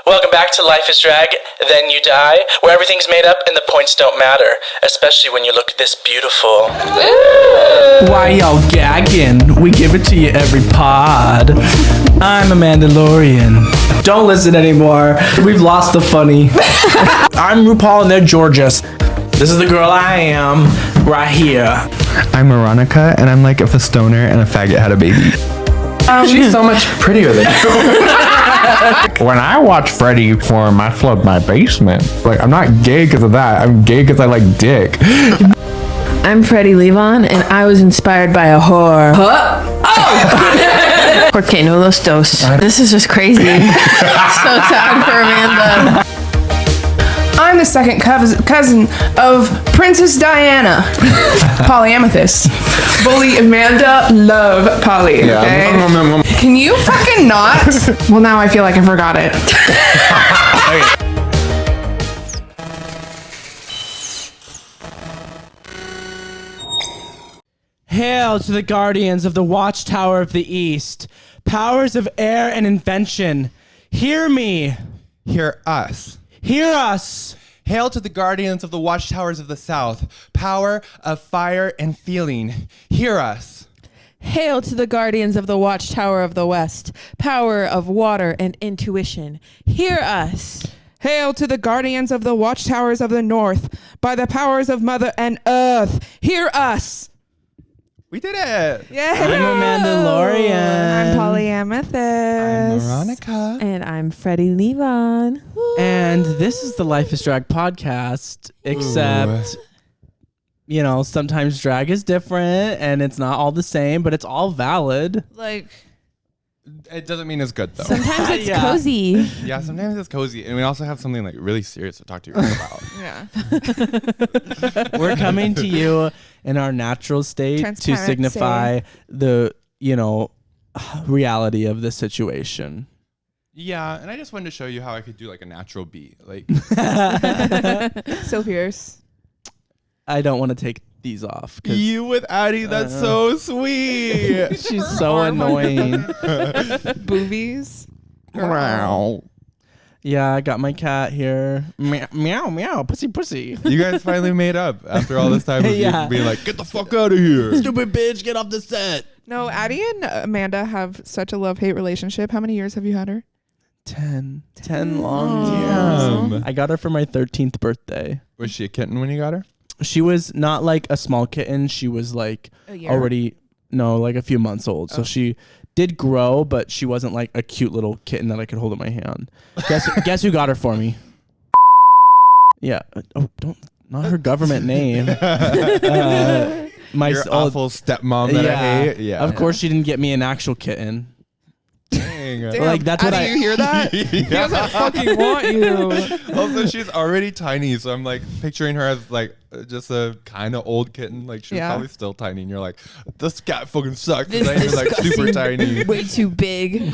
Welcome back to Life is Drag, Then You Die, where everything's made up and the points don't matter, especially when you look this beautiful. Why y'all gagging? We give it to you every pod. I'm a Mandalorian. Don't listen anymore. We've lost the funny. I'm RuPaul and they're Georges. This is the girl I am, right here. I'm Moronica, and I'm like if a stoner and a faggot had a baby. She's so much prettier than you. When I watch Freddie perform, I flood my basement. Like, I'm not gay because of that. I'm gay because I like dick. I'm Freddie Levon, and I was inspired by a whore. Oh! Porque no los dos. This is just crazy. So sad for Amanda. I'm the second cousin of Princess Diana. Polyamethyst. Bully Amanda, love Polly, okay? Can you fucking not? Well, now I feel like I forgot it. Hail to the guardians of the Watchtower of the East, powers of air and invention. Hear me. Hear us. Hear us. Hail to the guardians of the watchtowers of the south, power of fire and feeling. Hear us. Hail to the guardians of the Watchtower of the West, power of water and intuition. Hear us. Hail to the guardians of the watchtowers of the north, by the powers of Mother and Earth. Hear us. We did it. Yeah. I'm a Mandalorian. I'm Polyamethyst. I'm Moronica. And I'm Freddie Levon. And this is the Life is Drag podcast, except, you know, sometimes drag is different and it's not all the same, but it's all valid. Like, It doesn't mean it's good, though. sometimes it's Yeah. cozy. Yeah, sometimes it's cozy. And we also have something like really serious to talk to you about. Yeah. We're coming to you in our natural state to Transparency. signify the, you know, reality of the situation. Yeah, and I just wanted to show you how I could do like a natural beat. Like, So fierce. I don't want to take these off. 'Cause you with Addie, that's so sweet. she's so annoying. Boobies. Wow. Yeah, I got my cat here. Meow, meow, meow, pussy, pussy. You guys finally made up after all this time of Yeah. you being like, get the fuck out of here. Stupid bitch, get off the set. No, Addie and Amanda have such a love-hate relationship. How many years have you had her? 10 long Damn. years. I got her for my 13th birthday. Was she a kitten when you got her? She was not like a small kitten. She was like already, like a few months old. So she did grow, but she wasn't like a cute little kitten that I could hold in my hand. Guess who got her for me? Yeah. Oh, not her government name. My Your awful stepmom that I hate. Yeah. Of course, she didn't get me an actual kitten. Dang. Damn, Like, that's what Addie, you hear that? He doesn't fucking want you. Also, she's already tiny, so I'm like picturing her as like just a kind of old kitten. Like she's probably still tiny, and you're like, this cat fucking sucks. This I'm like super tiny. Way too big.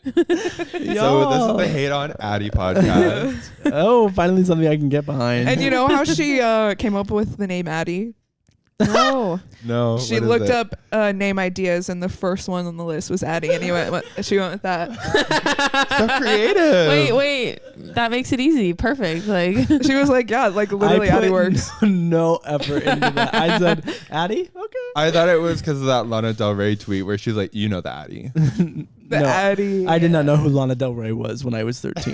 So this is the Hate on Addie podcast. Oh, finally something I can get behind. And you know how she came up with the name Addie? No. No, She what is looked it? up name ideas, and the first one on the list was Addie, and she went with that. So creative. Wait. That makes it easy. Perfect. Like, She was like, yeah, like literally Addie works. No effort into that. I said, Addie? Okay. I thought it was because of that Lana Del Rey tweet where she's like, you know the Addie. The Addie. I did not know who Lana Del Rey was when I was 13. Do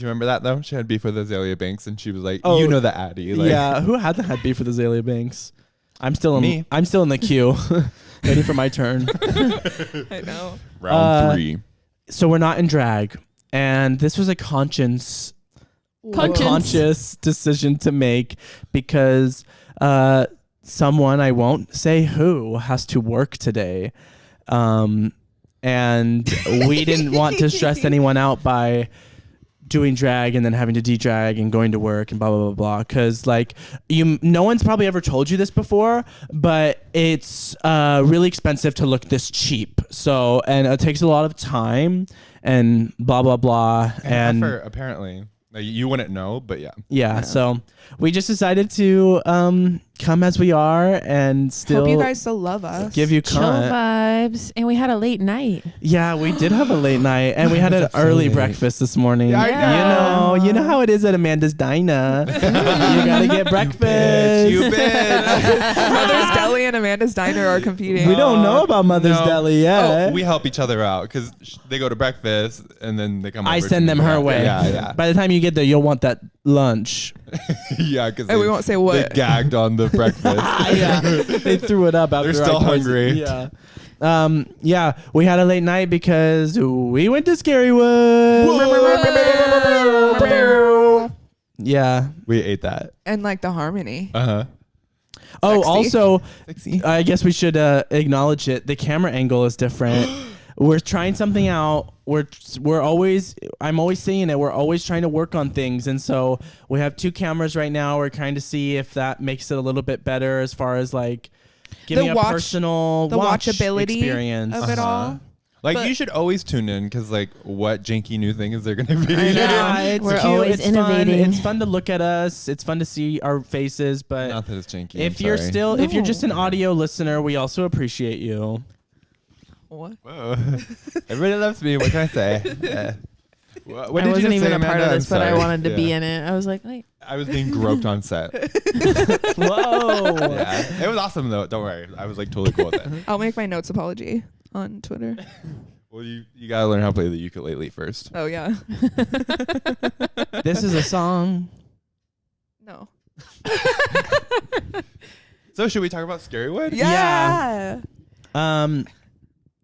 you remember that though? She had beef with Azalea Banks, and she was like, Oh, you know the Addie. Like, Yeah, who hasn't had beef with Azalea Banks? I'm still in Me. the queue. Waiting for my turn. I know. round 3. So we're not in drag. And this was a conscious decision to make because someone, I won't say who, has to work today. And we didn't want to stress anyone out by doing drag and then having to de-drag and going to work and blah blah blah blah, because like no one's probably ever told you this before, but it's really expensive to look this cheap, and it takes a lot of time and blah blah blah and effort, apparently. Like, you wouldn't know, but yeah. Yeah, so we just decided to come as we are and still Hope you guys still love us. give you Chill content. vibes. And we had a late night. Yeah, we did have a late night, and we had an early breakfast this morning. Yeah, I You know how it is at Amanda's Diner. You gotta get breakfast. You bitch. Mother's Deli and Amanda's Diner are competing. We don't know about Mother's No. Deli yet. Oh, we help each other out because they go to breakfast and then they come. I over send to them me. her way. Yeah. By the time you get there, you'll want that lunch. Yeah, because And we won't say what. They gagged on the breakfast. Yeah, they threw it up after. They're still I posted- hungry. Yeah. Yeah, we had a late night because we went to Scarywood. Yeah. We ate that. And like the harmony. Uh-huh. Oh, Sexy. also, Sexy. I guess we should acknowledge it. The camera angle is different. We're trying something out. I'm always saying it. We're always trying to work on things, and so we have 2 cameras right now. We're trying to see if that makes it a little bit better as far as like giving a personal watchability experience of it all. Like, But- you should always tune in because, like, what janky new thing is there going to be? Yeah, it's We're cute. always it's innovating. Fun. It's fun to look at us. It's fun to see our faces. But Not that it's janky. if I'm you're sorry. if you're just an audio listener, we also appreciate you. What? Whoa. Everybody loves me. What can I say? Yeah. What I did wasn't you just even say, a part Amanda? of this, I'm but I sorry. wanted to be Yeah. in it. I was like, wait. I was being groped on set. Whoa. Yeah. It was awesome, though. Don't worry. I was, like, totally cool with it. I'll make my notes apology on Twitter. Well, you got to learn how to play the ukulele first. Oh, yeah. This is a song. No. So, should we talk about Scarywood? Yeah.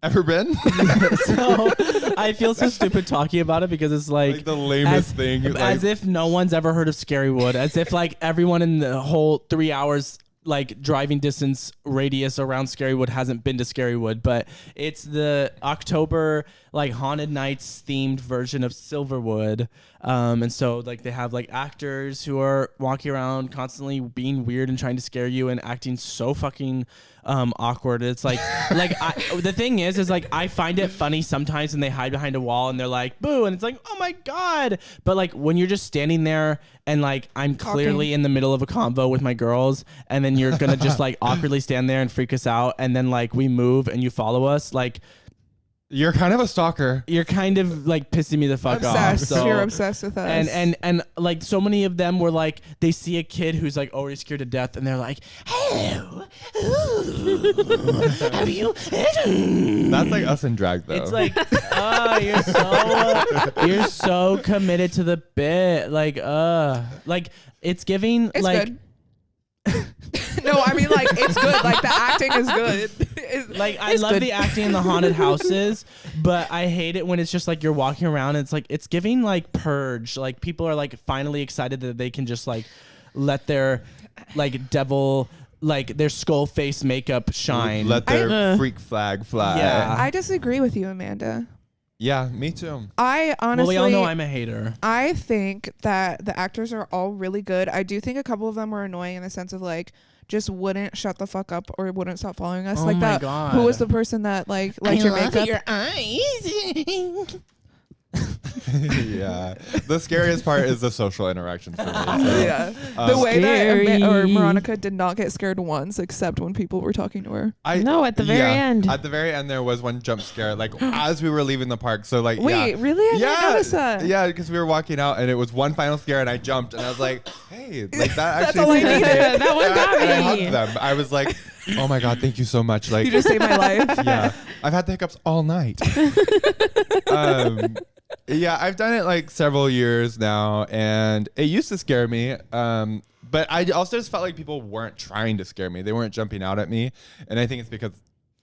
Ever been? So I feel so stupid talking about it because it's like the lamest thing. as if no one's ever heard of Scarywood, as if like everyone in the whole 3 hours like driving distance radius around Scarywood hasn't been to Scarywood. But it's the October like haunted nights themed version of Silverwood, and so like they have like actors who are walking around constantly being weird and trying to scare you and acting so fucking awkward. It's like the thing is like I find it funny sometimes when they hide behind a wall and they're like boo, and it's like oh my god. But like when you're just standing there and like I'm clearly in the middle of a convo with my girls, and then you're gonna just like awkwardly stand there and freak us out, and then like we move and you follow us, like You're kind of a stalker. you're kind of like pissing me the fuck off. Obsessed. So, You're obsessed with us. and like so many of them were like they see a kid who's like already scared to death and they're like, hello, ooh, have you? That's like us in drag, though. It's like, oh, you're so committed to the bit, like it's giving It's like. good. No, I mean like it's good. Like the acting is good. Like I love good. the acting in the haunted houses, but I hate it when it's just like you're walking around and it's like it's giving like Purge. Like people are like finally excited that they can just like let their like devil like their skull face makeup shine. Let their freak flag fly. Yeah. I disagree with you, Amanda. Yeah, me too. I honestly, well, we all know I'm a hater. I think that the actors are all really good. I do think a couple of them were annoying in the sense of like just wouldn't shut the fuck up or wouldn't stop following us. Oh like my that. God. Who was the person that like liked your makeup? eyes. Yeah. The scariest part is the social interactions for me. So. Yeah. The way Scary. that Moronica did not get scared once, except when people were talking to her. No, at the very end. At the very end, there was one jump scare, like as we were leaving the park. So like, Wait, really? I didn't notice that. Yeah, because we were walking out, and it was one final scare, and I jumped, and I was like, "Hey, like that actually." all I scared me. needed. That one got And I me. hugged them. I was like, "Oh my god, thank you so much!" Like, You just saved my life. yeah, I've had the hiccups all night. Yeah, I've done it like several years now, and it used to scare me. But I also just felt like people weren't trying to scare me; they weren't jumping out at me, and I think it's because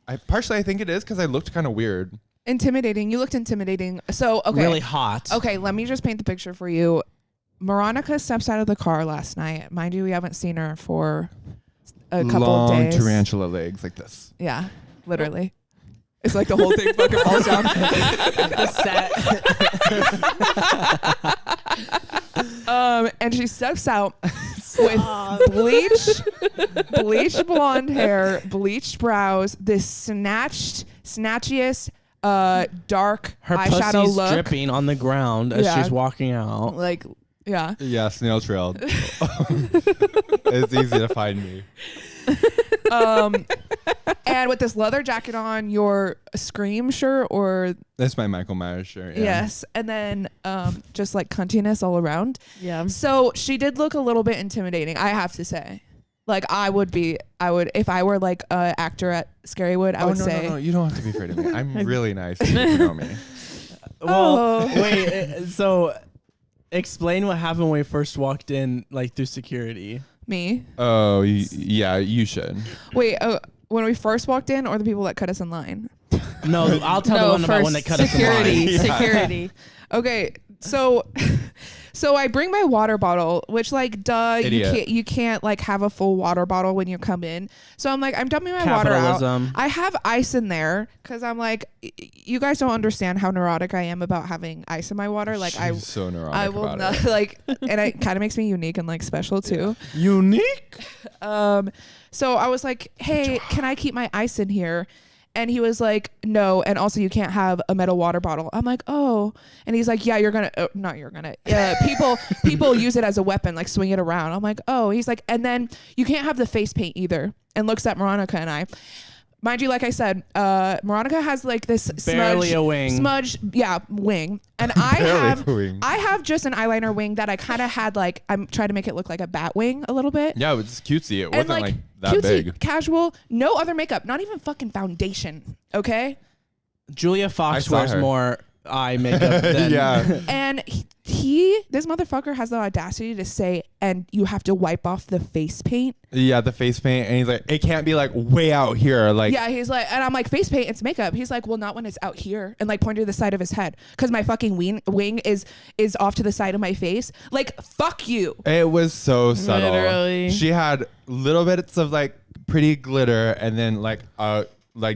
I think it is because I looked kind of weird. Intimidating. You looked intimidating. So okay. Really hot. Okay, let me just paint the picture for you. Moronica steps out of the car last night. Mind you, we haven't seen her for a couple Long of days. tarantula legs like this. Yeah, literally. It's like the whole thing fucking falls down. And she steps out with bleached blonde hair, bleached brows, this snatchiest dark Her eyeshadow pussy's look. dripping on the ground as Yeah. she's walking out. Like Yeah. Yeah, snail trail. It's easy to find me. And with this leather jacket on, your Scream shirt or That's my Michael Myers shirt. Yeah. yes, and then just like cuntiness all around. Yeah. So she did look a little bit intimidating, I have to say. Like I would if I were like an actor at Scarywood, I would say No, you don't have to be afraid of me. I'm really nice. You get to know me. Well, wait. So, explain what happened when we first walked in, like through security. me. Oh, yeah, you should. Wait, when we first walked in, or the people that cut us in line? No, I'll tell the one about when they cut us in line. Security. Okay, so I bring my water bottle, which like Idiot. you can't like have a full water bottle when you come in. So I'm like, I'm dumping my water out. Capitalism. I have ice in there because I'm like, you guys don't understand how neurotic I am about having ice in my water. Like She's so neurotic I will about not it. like, and it kind of makes me unique and like special too. Unique. So I was like, hey, can I keep my ice in here? And he was like, no. And also you can't have a metal water bottle. I'm like, oh. And he's like, yeah, people use it as a weapon, like swing it around. I'm like, oh. He's like, and then you can't have the face paint either. And looks at Moronica and I. Mind you, like I said, Moronica has like this Barely a wing. wing. And I have just an eyeliner wing that I kind of had like, I'm trying to make it look like a bat wing a little bit. Yeah, it was cutesy. It And wasn't like that cutesy, big. casual, no other makeup, not even fucking foundation. Okay. Julia I Fox saw wears her. more eye makeup than Yeah. And this motherfucker has the audacity to say, and you have to wipe off the face paint. Yeah, the face paint. And he's like, it can't be like way out here. Like, Yeah, he's like, and I'm like, face paint, it's makeup. He's like, well, not when it's out here, and like pointing to the side of his head, because my fucking wing is off to the side of my face. Like, fuck you. it was so subtle. Literally. She had little bits of like pretty glitter and then like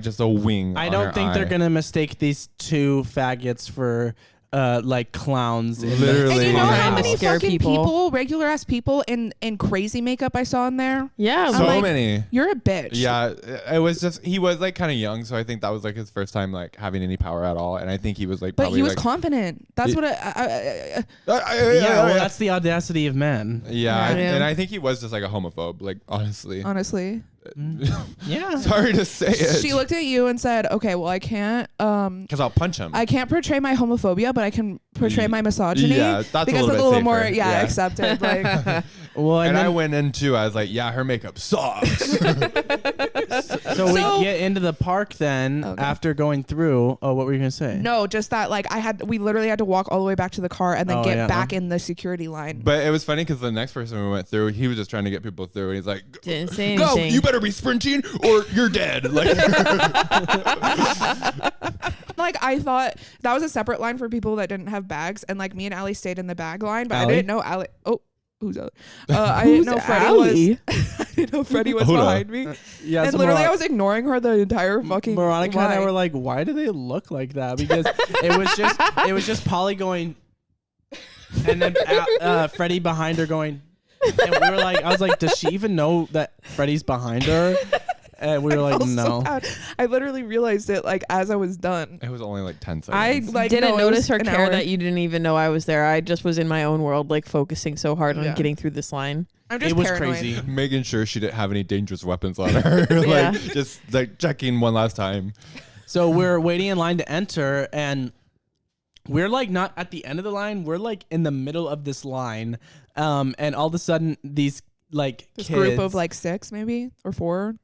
just a wing. I on don't her think they're eye. gonna mistake these two faggots for like clowns. Literally. And you know Trying how to many scare fucking people. regular ass people in crazy makeup I saw in there? Yeah. So like, many. You're a bitch. Yeah, it was just he was like kind of young, so I think that was like his first time like having any power at all, and I think he was like. But probably, he was like, confident. That's what Yeah, well, that's the audacity of men. Yeah, Yeah. and I think he was just like a homophobe. Like honestly, honestly. Yeah. sorry to say it. She looked at you and said, okay, well, I can't because I'll punch him. I can't portray my homophobia, but I can portray my misogyny. Yeah, that's a because little it's bit a little more safer. Yeah. accepted. Like, Well, and I then, went in too. I was like, yeah, her makeup sucks. so we get into the park then Okay. after going through. Oh, what were you gonna say? no, just that like we literally had to walk all the way back to the car and then Oh, get yeah. back in the security line. But it was funny because the next person we went through, he was just trying to get people through, and he's like, Didn't say "Go, anything. you better be sprinting, or you're dead." Like, Like I thought that was a separate line for people that didn't have bags, and like me and Allie stayed in the bag line, but Allie? I didn't know Allie. Oh, who's Allie? I didn't know Freddie was. I didn't know Freddie was Hold on. behind me. Yeah. And so literally, Moro- I was ignoring her the entire fucking. Moronica and I line. were like, why do they look like that? Because it was just Polly going, and then Freddie behind her going, and we were like, I was like, does she even know that Freddie's behind her? And we were like, felt so no. bad. I literally realized it like as I was done. it was only like 10 I seconds. like didn't no, it notice was or an care hour. that you didn't even know I was there. I just was in my own world, like focusing so hard on Yeah. getting through this line. I'm just It was paranoid. crazy. Making sure she didn't have any dangerous weapons on her. Yeah. Like, just like checking one last time. So we're waiting in line to enter, and we're like not at the end of the line. We're like in the middle of this line, and all of a sudden these like This kids, group of like 6 maybe or 4.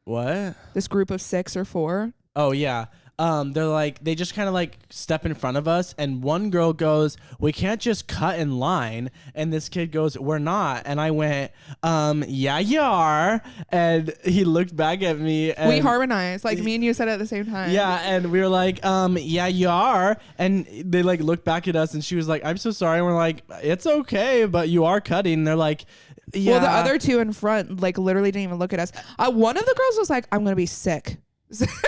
what? This group of 6 or 4. Oh yeah. They're like they just kind of like step in front of us, and one girl goes, "We can't just cut in line," and this kid goes, "We're not," and I went, "Yeah, you are," and he looked back at me. And We harmonized, like me and you said it at the same time. Yeah, and we were like, yeah, you are. And they like looked back at us, and she was like, I'm so sorry. And we're like, it's okay, but you are cutting. And they're like, yeah. Well, the other 2 in front, like literally didn't even look at us. One of the girls was like, "I'm gonna be sick."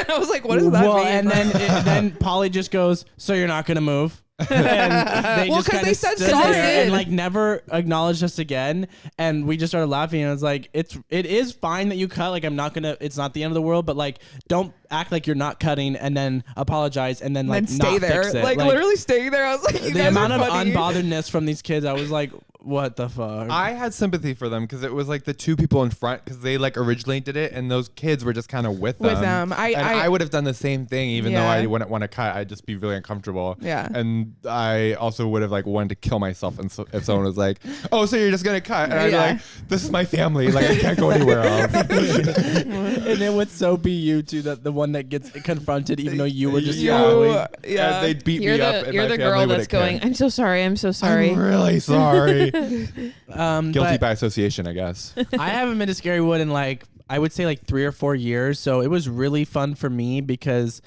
I was like, "What does that mean?" And then Polly just goes, so you're not gonna move? And they Well, just 'cause kind they of said stood sorry. there and like never acknowledged us again. And we just started laughing. And I was like, it is fine that you cut. Like, it's not the end of the world, but like, don't act like you're not cutting and then apologize and then like then stay not there. fix it. Like literally stay there. I was like, you the guys amount are of funny. unbotheredness from these kids, I was like, what the fuck? I had sympathy for them because it was like the two people in front because they like originally did it and those kids were just kind of with them. I would have done the same thing even though I wouldn't want to cut. I'd just be really uncomfortable. Yeah. And I also would have like wanted to kill myself and so, if someone was like, "Oh, so you're just gonna cut?" And I'd be like, "This is my family. Like I can't go anywhere else." And it would so be you too, that the one that gets confronted, even though you were just You- following. yeah. And they'd beat You're me up. And you're my the family girl that's wouldn't care. going, I'm so sorry. I'm so sorry. I'm really sorry. Guilty But by association, I guess. I haven't been to Scarywood in like, I would say like 3 or 4 years. So it was really fun for me because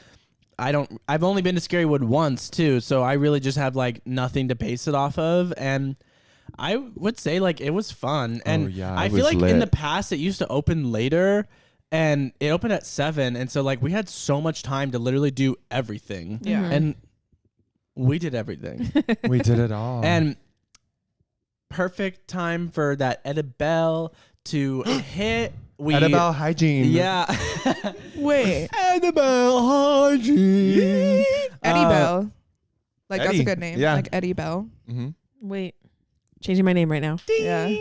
I've only been to Scarywood once too. So I really just have like nothing to base it off of. And I would say like it was fun. And yeah, I it feel was like in the lit. past it used to open later and it opened at 7. And so like we had so much time to literally do everything. Yeah. And we did everything. We did it all. And perfect time for that Edible to hit. Edible hygiene. Yeah. Wait, Edible hygiene. Eddie Bell. Like that's a Eddie. good name. Yeah. Like Eddie Bell. Mm-hmm. Wait, changing my name right now. Yeah.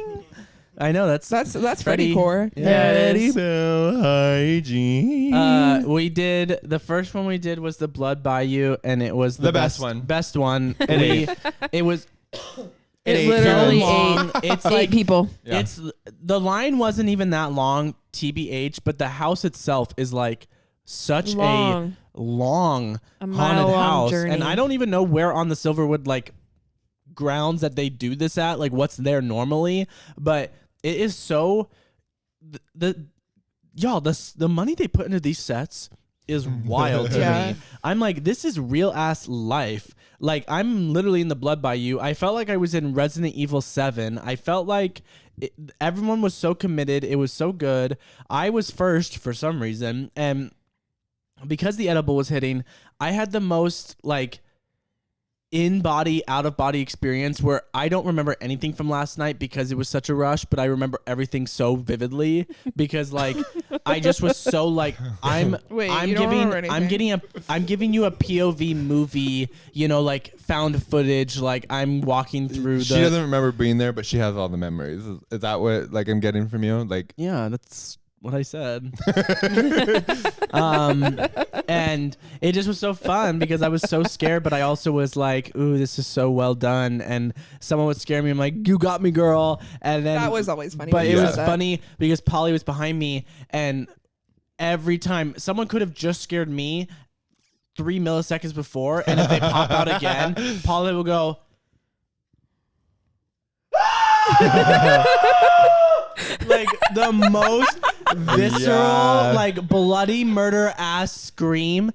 I know that's That's Freddie. Freddie core. Yeah, it is. Edible hygiene. We did the first one we did was the Blood Bayou, and it was The best one. Best one. It Was It ate literally so long. It's 8 like people. Yeah. it's the line wasn't even that long, TBH, but the house itself is like such Long. a long A haunted mile-long house, journey. and I don't even know where on the Silverwood like grounds that they do this at, like what's there normally, but it is so the money they put into these sets is wild to Yeah. me. I'm like, this is real ass life. Like I'm literally in the Blood Bayou. I felt like I was in Resident Evil 7. I felt like everyone was so committed. It was so good. I was first for some reason, and because the edible was hitting, I had the most like in-body, out-of-body experience where I don't remember anything from last night because it was such a rush, but I remember everything so vividly because like I just was so like Wait, you don't remember anything? I'm giving you a POV movie, you know, like found footage, like I'm walking through She doesn't remember being there, but she has all the memories. Is that what like I'm getting from you? Like Yeah, that's what I said. And it just was so fun because I was so scared, but I also was like, ooh, this is so well done. And someone would scare me. I'm like, you got me, girl. And then That was always funny. But when it you was said that. funny because Polly was behind me, and every time someone could have just scared me 3 milliseconds before, and if they pop out again, Polly will go, like the most visceral, like bloody murder ass scream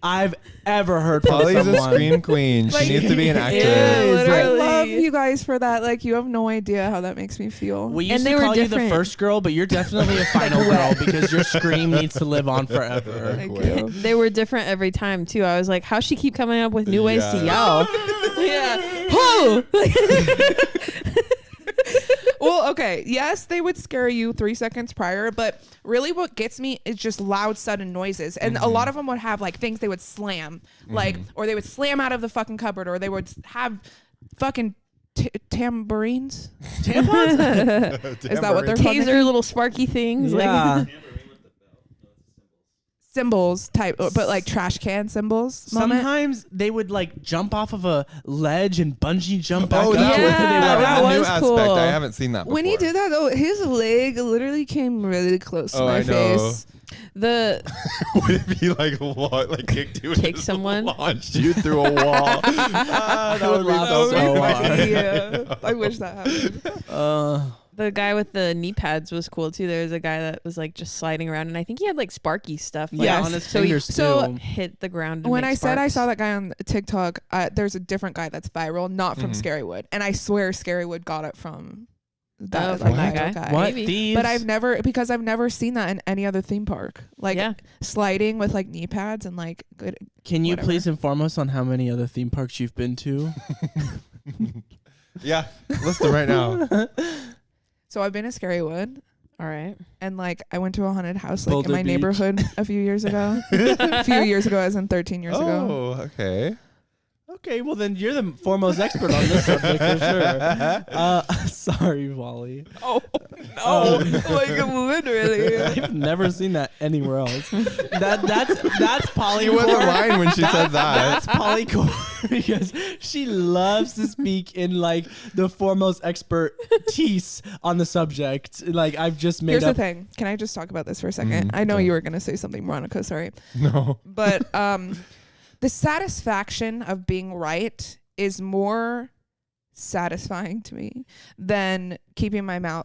I've ever heard from Polly's a someone. scream queen. Like, She needs to be an actor. is. I Literally. love you guys for that. Like you have no idea how that makes me feel. We And used they to were call you the different. first girl, but you're definitely a final girl because your scream needs to live on forever. Thank you. They were different every time too. I was like, how's she keep coming up with new ways to Yeah. yell? Yeah. Whoa. Well, okay. Yes, they would scare you 3 seconds prior, but really what gets me is just loud, sudden noises. And a lot of them would have like things they would slam, like, or they would slam out of the fucking cupboard, or they would have fucking tambourines. Tampons? Is that what they're called? Taser little sparky things. Yeah. Like, Symbols type, but like trash can symbols. moment. Sometimes they would like jump off of a ledge and bungee jump back Oh, up. that Yeah, was, that that was a new was aspect. cool. I haven't seen that before. When he did that though, his leg literally came really close to Oh, my I know. face. the would it be like what? Like kicked you, and Kick just someone? launched you through a wall. That would be laugh so so funny. hard. I wish that happened. the guy with the knee pads was cool too. There was a guy that was like just sliding around, and I think he had like sparky stuff. Like, Yeah, Yes. on his so he fingers so too. hit the ground. to When make I said I sparks. saw that guy on TikTok, there's a different guy that's viral, not from Scarywood, and I swear Scarywood got it from that from like that guy. What Maybe. thieves? But I've never seen that in any other theme park. Like Yeah. sliding with like knee pads and like good. Can you whatever. please inform us on how many other theme parks you've been to? Yeah, list them right now. So I've been to Scarywood. All right. And like I went to a haunted house like Boulder in my Beach. neighborhood a few years ago. A few years ago, as in 13 years ago. Oh, okay. Okay, well then you're the foremost expert on this subject for sure. Sorry, Wally. Oh no! Like literally. I've never seen that anywhere else. That's Polly. She wasn't lying when she said that. That's Polly Core because she loves to speak in like the foremost expertise on the subject. Like I've just made Here's up. the thing. Can I just talk about this for a second? I know yeah. you were gonna say something, Moronica. Sorry, No. but the satisfaction of being right is more satisfying to me than keeping my mouth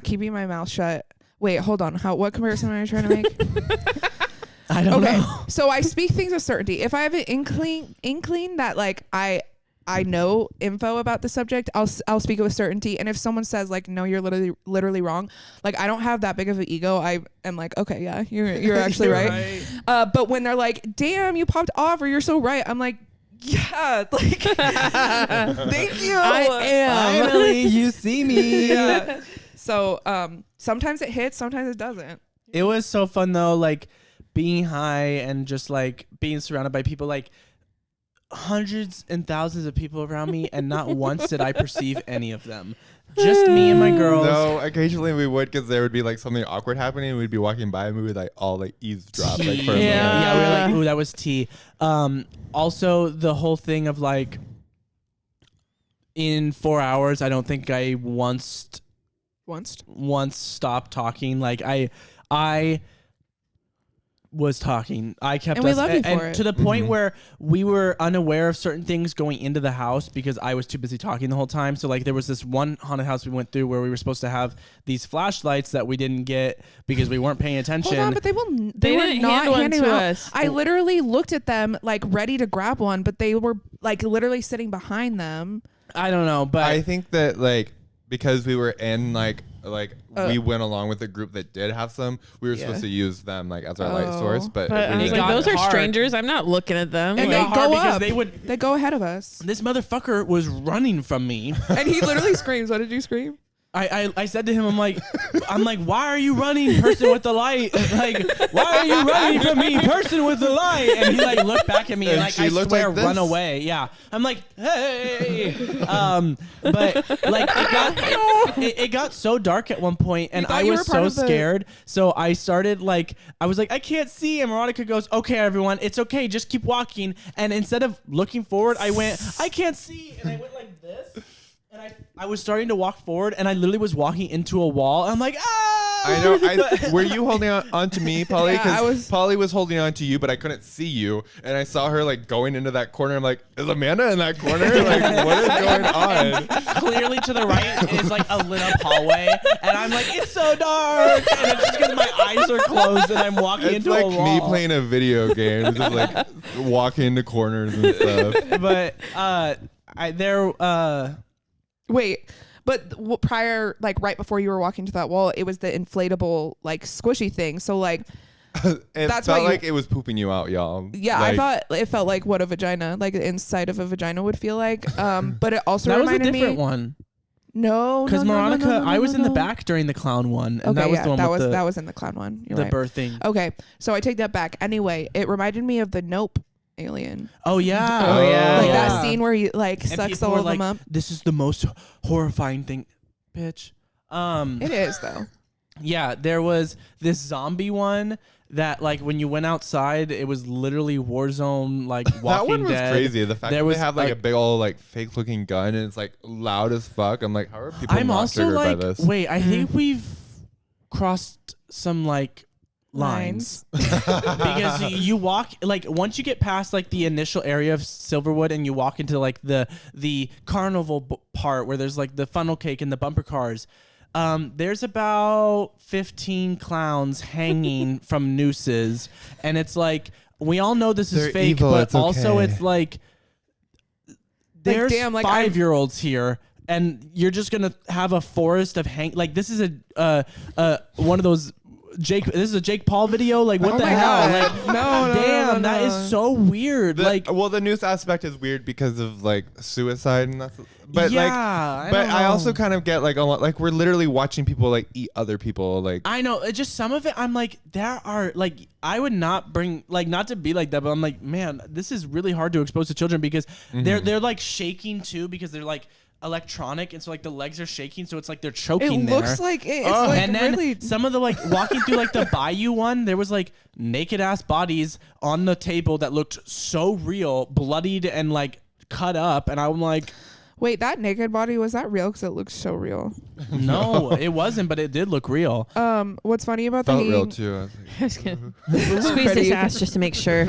keeping my mouth shut. Wait, hold on. What comparison am I trying to make? I don't Okay, know. so I speak things with certainty. If I have an inkling that like I know info about the subject, I'll speak it with certainty. And if someone says like, no, you're literally wrong, like I don't have that big of an ego. I am like, okay, yeah, you're actually You're right. But when they're like, damn, you popped off, or you're so right, I'm like, yeah, like, thank you. I am. Finally, you see me. Yeah. So sometimes it hits, sometimes it doesn't. It was so fun though, like being high and just like being surrounded by people, like hundreds and thousands of people around me, and not once did I perceive any of them. Just me and my girls. No, occasionally we would because there would be like something awkward happening. We'd be walking by and we would like all like eavesdrop like for a Yeah, moment. yeah, we were like, ooh, that was tea. Also, the whole thing of like, in 4 hours, I don't think I once stopped talking. Like I was talking. I kept And we us, love you and for it. to the point where we were unaware of certain things going into the house because I was too busy talking the whole time. So like there was this one haunted house we went through where we were supposed to have these flashlights that we didn't get because we weren't paying attention. Hold on, but they were didn't not hand one handing to out. us. I literally looked at them like ready to grab one, but they were like literally sitting behind them. I don't know, but I think that like because we were in like we went along with a group that did have some, we were supposed to use them like as our light source, but But I we was didn't. like, those are hard. strangers. I'm not looking at them. And it they got hard go because up. They go ahead of us. this motherfucker was running from me. And he literally screams. What did you scream? I said to him, I'm like, why are you running, person with the light? Like, why are you running from me, person with the light? And he like looked back at me and And like, she I looked swear, like this? run away. Yeah. I'm like, hey. But like it got so dark at one point and thought I you was were part so of the- scared. So I started like, I was like, I can't see. And Moronica goes, okay, everyone, it's okay. Just keep walking. And instead of looking forward, I went, I can't see. And I went like this. And I was starting to walk forward, and I literally was walking into a wall. And I'm like, ah! I know. Were you holding on to me, Polly? Yeah, I Because was- Polly was holding on to you, but I couldn't see you, and I saw her like going into that corner. I'm like, is Amanda in that corner? Like, what is going on? Clearly to the right is like a lit up hallway, and I'm like, it's so dark, and it's just because my eyes are closed and I'm walking It's into like a wall. me playing a video game, just like walking into corners and stuff. But Wait, but prior, like right before you were walking to that wall, it was the inflatable, like squishy thing. So like, It That's felt why you- like it was pooping you out, y'all. yeah, Like, I thought it felt like what a vagina, like the inside of a vagina would feel like. But it also that was a reminded different me. one. No, Because no, Moronica, no, I was in the no. back during the clown one, and Okay, that was yeah, the one that with was the, that was in the clown one. You're the right. birthing. Okay, so I take that back. Anyway, it reminded me of the Nope alien. Oh yeah. Oh, yeah. Like Yeah. that scene where he like And sucks people all were of them like, up. this is the most horrifying thing, bitch. It is though. Yeah, there was this zombie one that like when you went outside, it was literally Warzone, like Walking that one was Dead. crazy. The fact There that was they have like a- a big old like fake looking gun and it's like loud as fuck. I'm like, how are people I'm not also triggered like, by this? wait, I think we've crossed some like lines. Because you walk like once you get past like the initial area of Silverwood and you walk into like the carnival part where there's like the funnel cake and the bumper cars. There's about 15 clowns hanging from nooses, and it's like we all know this is They're fake, evil, but it's also okay. it's like there's damn, like, 5-year-olds here, and you're just gonna have a forest of like this is a one of those this is a Jake Paul video. Like what the hell? Like No, that is so weird. The news aspect is weird because of like suicide and that's. But I also kind of get like a lot. Like we're literally watching people like eat other people. Like I know, it's just some of it. I'm like, there are like I would not bring like not to be like that, but I'm like, man, this is really hard to expose to children because they're like shaking too because they're like electronic and so like the legs are shaking so it's like they're choking It looks like it's like and then really some of the like walking through like the bayou one there was like naked ass bodies on the table that looked so real, bloodied and like cut up, and I'm like, wait, that naked body, was that real? Because it looks so real. no, it wasn't, but it did look real. What's funny about felt the real too. I was gonna squeeze his ass just to make sure.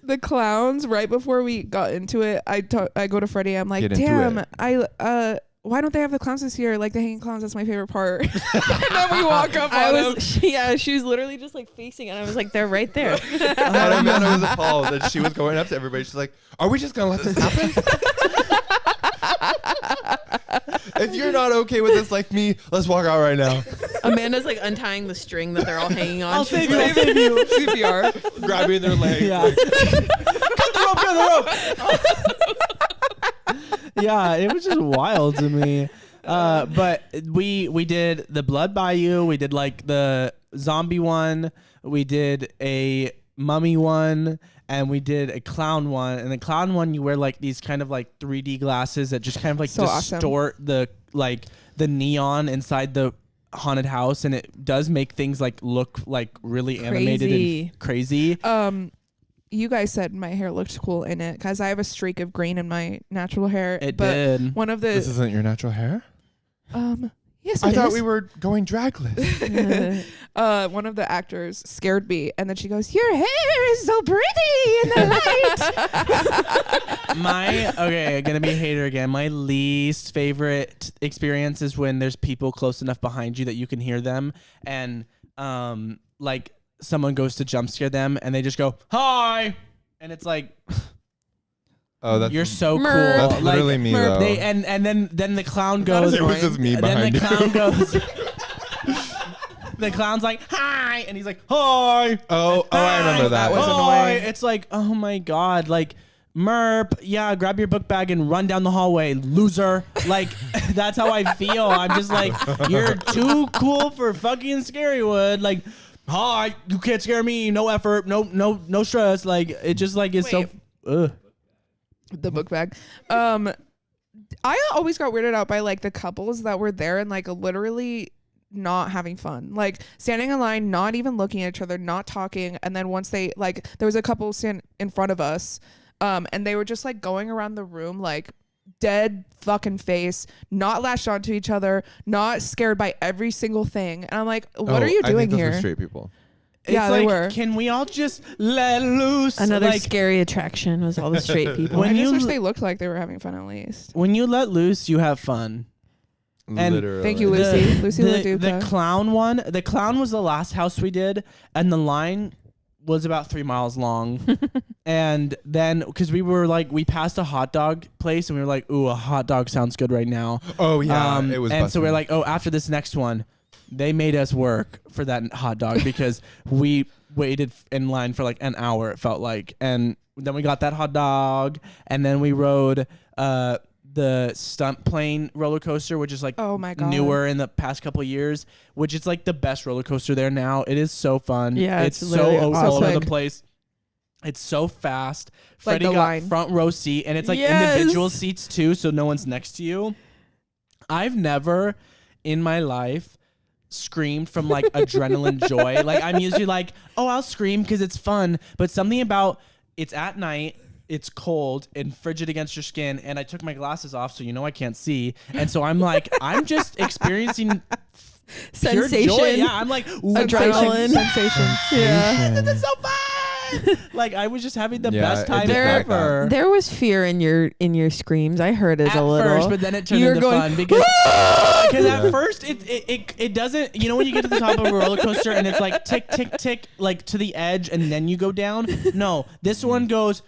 The clowns, right before we got into it, I go to Freddie. I'm like, Get into damn, it. why don't they have the clowns this year? Like the hanging clowns, that's my favorite part. And then we walk up on them. She was literally just like facing, and I was like, they're right there. And Amanda was appalled that she was going up to everybody. She's like, "Are we just gonna let this happen? If you're not okay with this, like me, let's walk out right now." Amanda's like untying the string that they're all hanging on. I'll She's save you. like- I'll save you. CPR. Grabbing their leg. Yeah. Like, Cut the rope. Yeah, it was just wild to me. But we did the Blood Bayou. We did like the zombie one. We did a mummy one. And we did a clown one. And the clown one, you wear like these kind of like 3D glasses that just kind of like So awesome. distort the like the neon inside the haunted house, and it does make things like look like really animated and crazy. You guys said my hair looked cool in it because I have a streak of green in my natural hair. It but did. One of the this isn't your natural hair? yes, I it thought is. we were going dragless. One of the actors scared me, and then she goes, "Your hair is so pretty in the light." Okay, gonna be a hater again. My least favorite experience is when there's people close enough behind you that you can hear them, and like someone goes to jump scare them, and they just go hi, and it's like, Oh, that's you're so cool. Merp. That's literally me though. They and then the clown goes. It was just me Then behind the you. clown goes. The clown's like hi, and he's like hi. Oh, I remember that. That was Hi. annoying. It's like, oh my god, like Merp, yeah, grab your book bag and run down the hallway, loser. Like that's how I feel. I'm just like, you're too cool for fucking Scarywood. Like, hi, you can't scare me. No effort, no stress. Like it just like is so. The book bag. I always got weirded out by like the couples that were there and like literally not having fun, like standing in line, not even looking at each other, not talking, and then once they like, there was a couple stand in front of us, and they were just like going around the room like dead fucking face, not lashed onto each other, not scared by every single thing, and I'm like, what are you doing I think those here? were straight people. Yeah, they were. Can we all just let loose? Another like, scary attraction was all the straight people. When I just you wish l- they looked like they were having fun at least. when you let loose, you have fun. And Literally. Thank you, Lucy. Lucy the LaDuca. clown one. The clown was the last house we did, and the line was about 3 miles long. And then, because we were like, we passed a hot dog place, and we were like, ooh, a hot dog sounds good right now. Oh yeah, it was. And so we're busting. like, oh, after this next one, they made us work for that hot dog because we waited in line for like an hour, it felt like. And then we got that hot dog, and then we rode the stunt plane roller coaster, which is like Oh my God. newer in the past couple of years, which is like the best roller coaster there now. It is so fun. Yeah, it's it's so literally all awesome. over the place. It's so fast. Like Freddie the got line. front row seat, and it's like Yes. individual seats too, so no one's next to you. I've never in my life screamed from like adrenaline joy. Like I'm usually like, oh, I'll scream because it's fun, but something about it's at night, it's cold and frigid against your skin, and I took my glasses off so you know I can't see, and so I'm like, I'm just experiencing pure Sensation. joy. Yeah, I'm like, ooh, Adrenaline. Sensations. Yeah. this is so fun. Like I was just having the Yeah, best it time did like ever. There was fear in your screams. I heard it At a little. first, but then it turned You were into going, fun because at first it doesn't. You know when you get to the top of a roller coaster and it's like tick tick tick like to the edge and then you go down. No, this one goes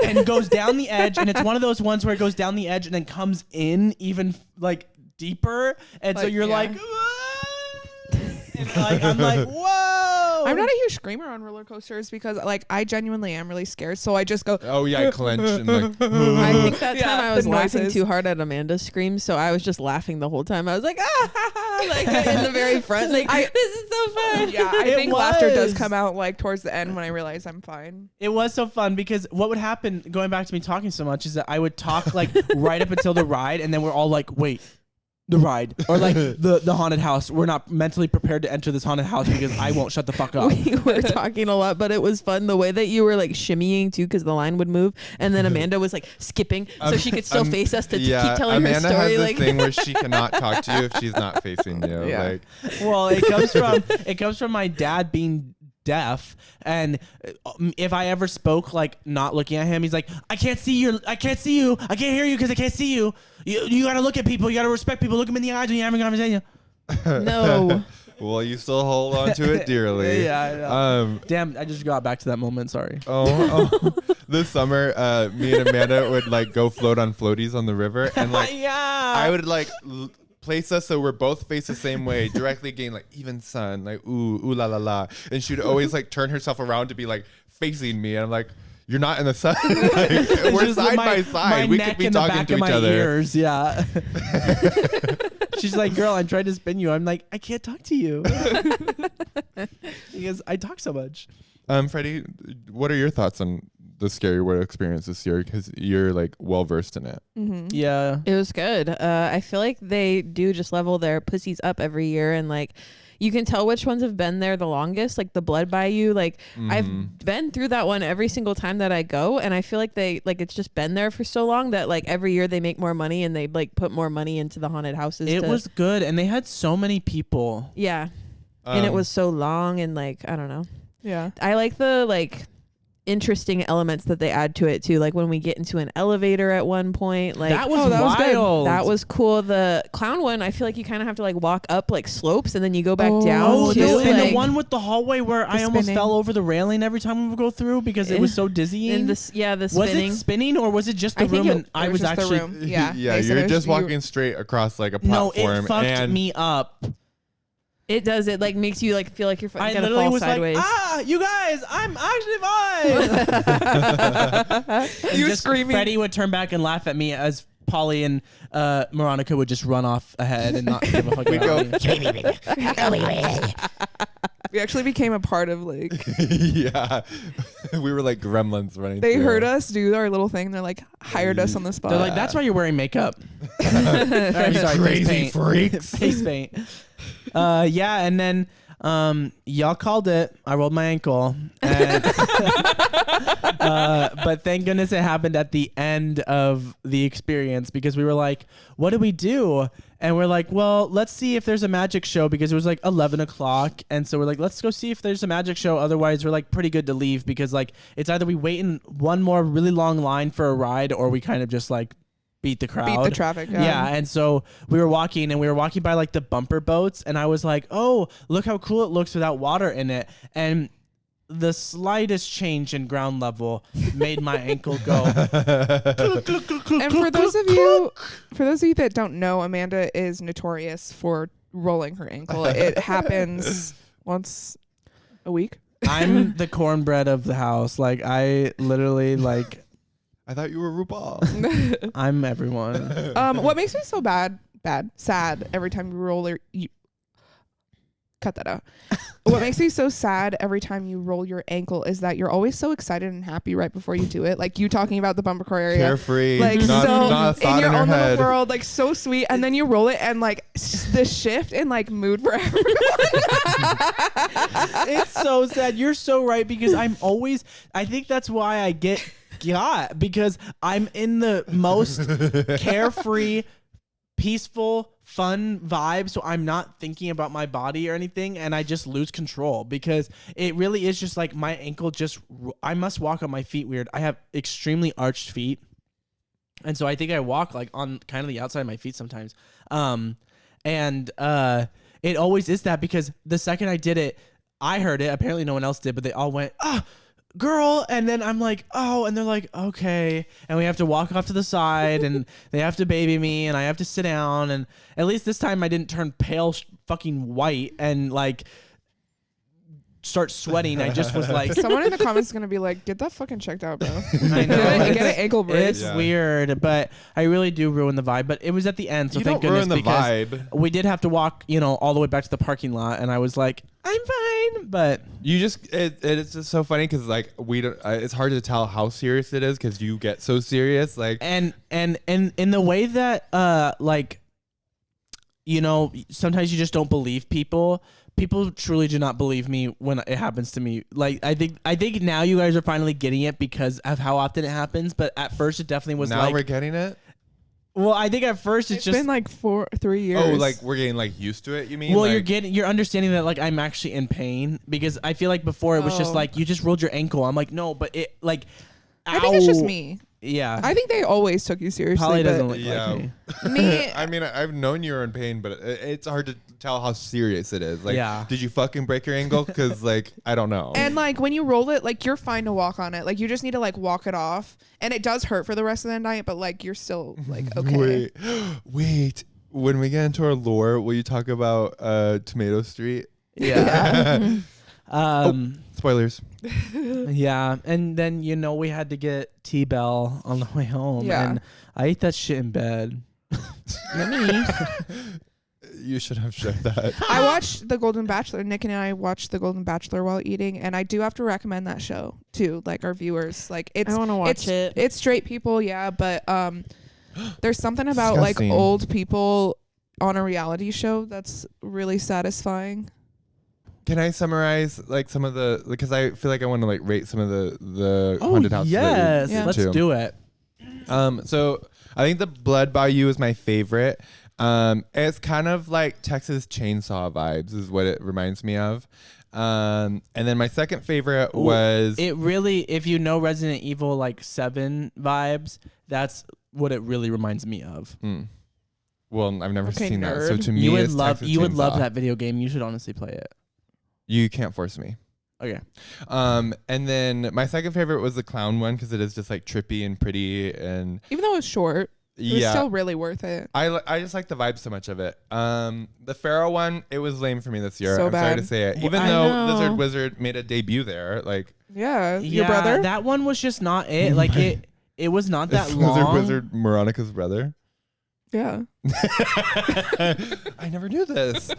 down the edge, and it's one of those ones where it goes down the edge and then comes in even like deeper, and so Like, you're yeah. like. And like I'm like, whoa! I'm not a huge screamer on roller coasters because like I genuinely am really scared. So I just go. Oh yeah, I clench and like. I think that time I was the laughing noises. too hard at Amanda's screams, so I was just laughing the whole time. I was like, like in the very front, like this is so fun. Yeah, I It think laughter does was. come out like towards the end when I realize I'm fine. It was so fun because what would happen, going back to me talking so much, is that I would talk like right up until the ride, and then we're all like, wait, the ride, or like the haunted house. We're not mentally prepared to enter this haunted house because I won't shut the fuck up. We were talking a lot, but it was fun the way that you were like shimmying too, because the line would move, and then Amanda was like skipping, so she could still face us to keep telling Amanda her story. has this Like thing where she cannot talk to you if she's not facing you. Yeah. Like, Well, it comes from my dad being deaf, and if I ever spoke like not looking at him, he's like, I can't see you, I can't hear you because I can't see you. You gotta look at people, you gotta respect people, look them in the eyes when you're having a conversation. no. well, you still hold on to it dearly. Yeah, I know. Um. Damn, I just got back to that moment. Sorry. Oh, this summer, me and Amanda would like go float on floaties on the river, and like Yeah. I would like place us so we're both faced the same way, directly getting like even sun, like ooh la la la, and she'd always like turn herself around to be like facing me, and I'm like, you're not in the sun. Like, we're Just side my- by my side. We could neck be in the talking back to of each my other. Ears, yeah. She's like, girl, I'm trying to spin you. I'm like, I can't talk to you because I talk so much. Freddie, what are your thoughts on the Scarywood experience this year? Because you're like well versed in it. Yeah. It was good. I feel like they do just level their pussies up every year, and like you can tell which ones have been there the longest. Like the Blood Bayou, like I've been through that one every single time that I go, and I feel like it's just been there for so long that like every year they make more money and they like put more money into the haunted houses. It was good, and they had so many people. yeah, and it was so long, and like I don't know. Yeah. I like the like interesting elements that they add to it too, like when we get into an elevator at one point, like That was that was good. wild. that was cool. The clown one, I feel like you kind of have to like walk up like slopes and then you go back Oh, down Oh, too. and like, the one with the hallway where I almost spinning. fell over the railing every time we would go through because it was so dizzying. and the was spinning. it spinning or was it just the I think room? it- And I Or was just the actually room. Yeah. yeah, They said you're it was- just you- walking straight across like a no, platform, it fucked and me up. It does. It like makes you like feel like you're I gonna literally fall was sideways. like, you guys, I'm actually fine. You Just screaming. Freddie would turn back and laugh at me as Polly and Moronica would just run off ahead and not give a fuck we go. about me. We actually became a part of like yeah, we were like gremlins running. they through. heard us do our little thing. They're like hired us on the spot. They're like, that's why you're wearing makeup. I'm sorry, crazy face paint. freaks. Face paint. Yeah, and then y'all called it. I rolled my ankle. And but thank goodness it happened at the end of the experience because we were like, what do we do? And we're like, well, let's see if there's a magic show because it was like 11 o'clock. And so we're like, let's go see if there's a magic show. Otherwise, we're like pretty good to leave because like it's either we wait in one more really long line for a ride or we kind of just like beat the crowd. beat the traffic. Yeah, and so we were walking by like the bumper boats and I was like, oh, look how cool it looks without water in it. And the slightest change in ground level made my ankle go. And for those of you that don't know, Amanda is notorious for rolling her ankle. It happens once a week. I'm the cornbread of the house. Like I literally like I thought you were RuPaul. I'm everyone. What makes me so sad every time you roll you cut that out. What makes me so sad every time you roll your ankle is that you're always so excited and happy right before you do it. Like you talking about the bumper car area. Carefree, Like not a so thought in your her own head. little world, like so sweet, and then you roll it, and like the shift in like mood for everyone. It's so sad. You're so right because I think that's why I get got because I'm in the most carefree, peaceful, fun vibe, so I'm not thinking about my body or anything, and I just lose control because it really is just like my ankle I must walk on my feet weird. I have extremely arched feet, and so I think I walk like on kind of the outside of my feet sometimes. It always is that because the second I did it, I heard it. Apparently no one else did, but they all went, girl. And then I'm like, oh, and they're like, okay. And we have to walk off to the side and they have to baby me and I have to sit down. And at least this time I didn't turn pale fucking white and like start sweating. I just was like, Someone in the comments is gonna be like, get that fucking checked out, bro. I know. Get an ankle brace. It's weird, but I really do ruin the vibe. But it was at the end, so You thank don't goodness ruin the because vibe. we did have to walk, all the way back to the parking lot, and I was like, I'm fine. But You just it's just so funny because like we don't. It's hard to tell how serious it is because you get so serious. Like and in the way that sometimes you just don't believe people. People truly do not believe me when it happens to me. Like I think now you guys are finally getting it because of how often it happens. But at first it definitely was now we're getting it. Well, I think at first It's just been like 3 years. Oh, like we're getting like used to it. You mean? well, like, you're understanding that like I'm actually in pain because I feel like before it was just like you just rolled your ankle. I'm like no, but it like. I think it's just ow. me. Yeah. I think they always took you seriously. Polly but doesn't look Yeah. like me. me. I mean, I've known you're in pain, but it's hard to tell how serious it is. Like, Yeah. did you fucking break your ankle? Because like I don't know. And like when you roll it, like you're fine to walk on it. Like you just need to like walk it off, and it does hurt for the rest of the night. But like you're still like okay. Wait. When we get into our lore, will you talk about Tomato Street? Yeah. Spoilers. Yeah, and then we had to get T-Bell on the way home, Yeah. and I ate that shit in bed. You should have shared that. I watched The Golden Bachelor. Nick and I watched The Golden Bachelor while eating, and I do have to recommend that show to like our viewers. Like it's I want to watch it. It's straight people, yeah, but there's something about Disgusting. like old people on a reality show that's really satisfying. Can I summarize like some of the because I feel like I want to like rate some of the haunted houses. yes, Yeah. let's too. do it. So I think the Blood Bayou is my favorite. It's kind of like Texas Chainsaw vibes is what it reminds me of. And then my second favorite was It really, if you know Resident Evil like 7 vibes, that's what it really reminds me of. Well, I've never Okay, seen that. So nerd. to me, You would it's love Texas you would love Chainsaw. that video game. You should honestly play it. You can't force me. Okay. And then my second favorite was the clown one because it is just like trippy and pretty and Even though it's short, it was yeah. still really worth it. I just like the vibe so much of it. The Pharaoh one, it was lame for me this year. So I'm sorry bad. to say it. Well, Even I though know. Lizard Wizard made a debut there, like Yeah, your Yeah, brother. that one was just not it. Like it was not that is long. Lizard Wizard Moronica's brother. Yeah, I never knew this.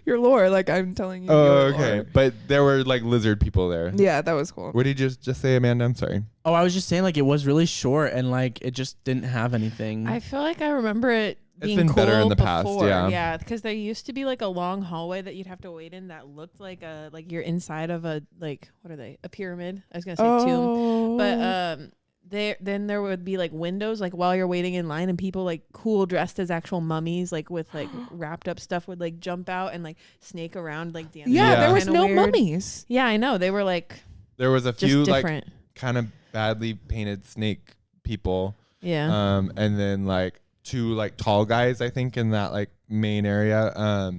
your lore. Like I'm telling you. Oh, your okay. lore. But there were like lizard people there. Yeah, that was cool. What did you just say, Amanda? I'm sorry. Oh, I was just saying like it was really short and like it just didn't have anything. I feel like I remember it being been cool better in the past, before. yeah. Yeah, because there used to be like a long hallway that you'd have to wait in that looked like you're inside of a like what are they? A pyramid. I was gonna say tomb. But there would be like windows like while you're waiting in line and people like cool dressed as actual mummies like with like wrapped up stuff would like jump out and like snake around like dancing. Yeah, Yeah. there was Kinda no weird. mummies. Yeah, I know. They were like There was a just few like different. kind of badly painted snake people. Yeah. And then like two like tall guys, I think, in that like main area.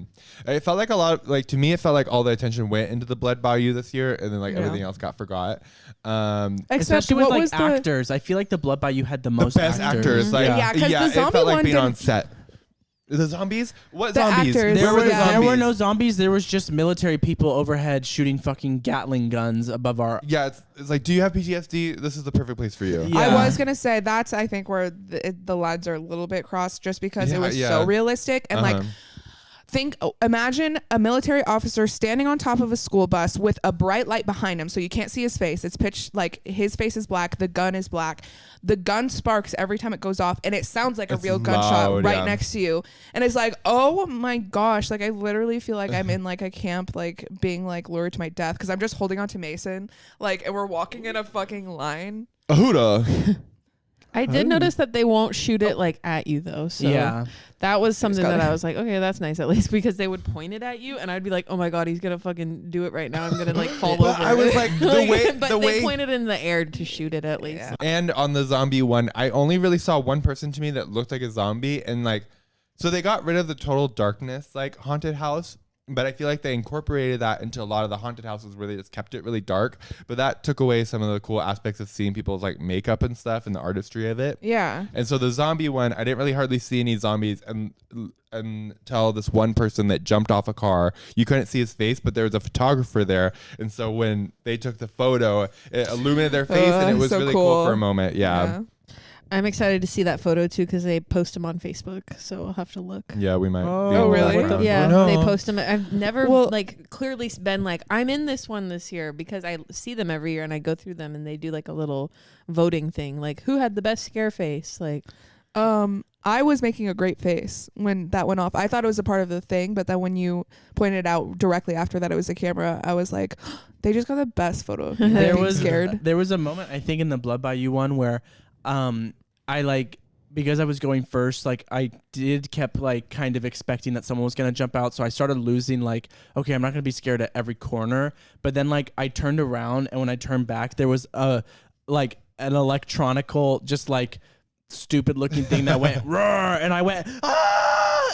It felt like a lot of like to me, it felt like all the attention went into the Blood Bayou this year, and then like Yeah. everything else got forgot. Except Especially with what like was the actors. I feel like the Blood Bayou had the The most best actors, like Yeah, 'cause the it zombie felt like one being on didn't- set. The zombies? What The zombies? actors. Where were the Yeah. There zombies? were no zombies. There was just military people overhead shooting fucking Gatling guns above our. Yeah, it's like, do you have PTSD? This is the perfect place for you. Yeah. I was gonna say that's I think where the lines are a little bit crossed just because it Yeah, was yeah. so realistic and like Uh-huh. imagine a military officer standing on top of a school bus with a bright light behind him so you can't see his face. It's pitch like his face is black, the gun is black. The gun sparks every time it goes off and it sounds like a It's real gunshot loud, right yeah. next to you. And it's like, "Oh my gosh, like I literally feel like I'm in like a camp like being like lured to my death cuz I'm just holding on to Mason like and we're walking in a fucking line." Ahuda. I did notice that they won't shoot it like at you though. So Yeah. that was something gotta- that I was like, okay, that's nice at least, because they would point it at you and I'd be like, oh my God, he's going to fucking do it right now. I'm going to like fall over. I was like, but the they way. pointed in the air to shoot it at least. Yeah. And on the zombie one, I only really saw one person to me that looked like a zombie, and like, so they got rid of the total darkness like haunted house, but I feel like they incorporated that into a lot of the haunted houses where they just kept it really dark, but that took away some of the cool aspects of seeing people's like makeup and stuff and the artistry of it. Yeah. And so the zombie one, I didn't really hardly see any zombies until this one person that jumped off a car. You couldn't see his face, but there was a photographer there. And so when they took the photo, it illuminated their face and it was so really cool cool. for a moment. Yeah. I'm excited to see that photo too because they post them on Facebook, so I'll have to look. Yeah, we might. Oh, be in the really? background. Yeah, No. they post them. I've never Well- like clearly been like, I'm in this one this year because I see them every year and I go through them and they do like a little voting thing, like who had the best scare face, like. I was making a great face when that went off. I thought it was a part of the thing, but then when you pointed out directly after that it was a camera, I was like, they just got the best photo of me. There being was scared. There was a moment I think in the Blood Bayou one where I like, because I was going first, like I did kept like kind of expecting that someone was gonna jump out, so I started losing like, okay, I'm not gonna be scared at every corner. But then like I turned around, and when I turned back, there was a like an electronical just like stupid looking thing that went roar, and I went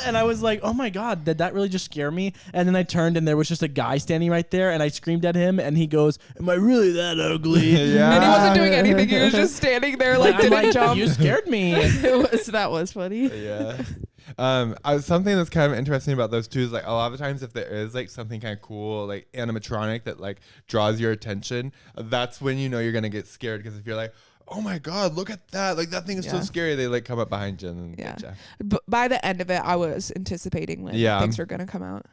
and I was like, oh my God, did that really just scare me? And then I turned and there was just a guy standing right there, and I screamed at him and he goes, am I really that ugly? Yeah. And he wasn't doing anything. He was just standing there like I'm didn't like, jump. you scared me. That was funny. Yeah. Something that's kind of interesting about those two is like a lot of times if there is like something kind of cool like animatronic that like draws your attention, that's when you know you're gonna get scared, because if you're like, oh my God, look at that, like that thing is so Yeah. scary, they like come up behind you and Yeah. get you. But by the end of it, I was anticipating like Yeah. things were gonna come out.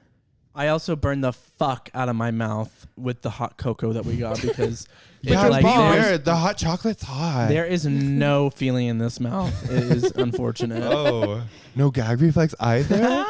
I also burned the fuck out of my mouth with the hot cocoa that we got because Yeah, it's like beware, the hot chocolate's hot. there is no feeling in this mouth. It is unfortunate. Oh, no gag reflex either.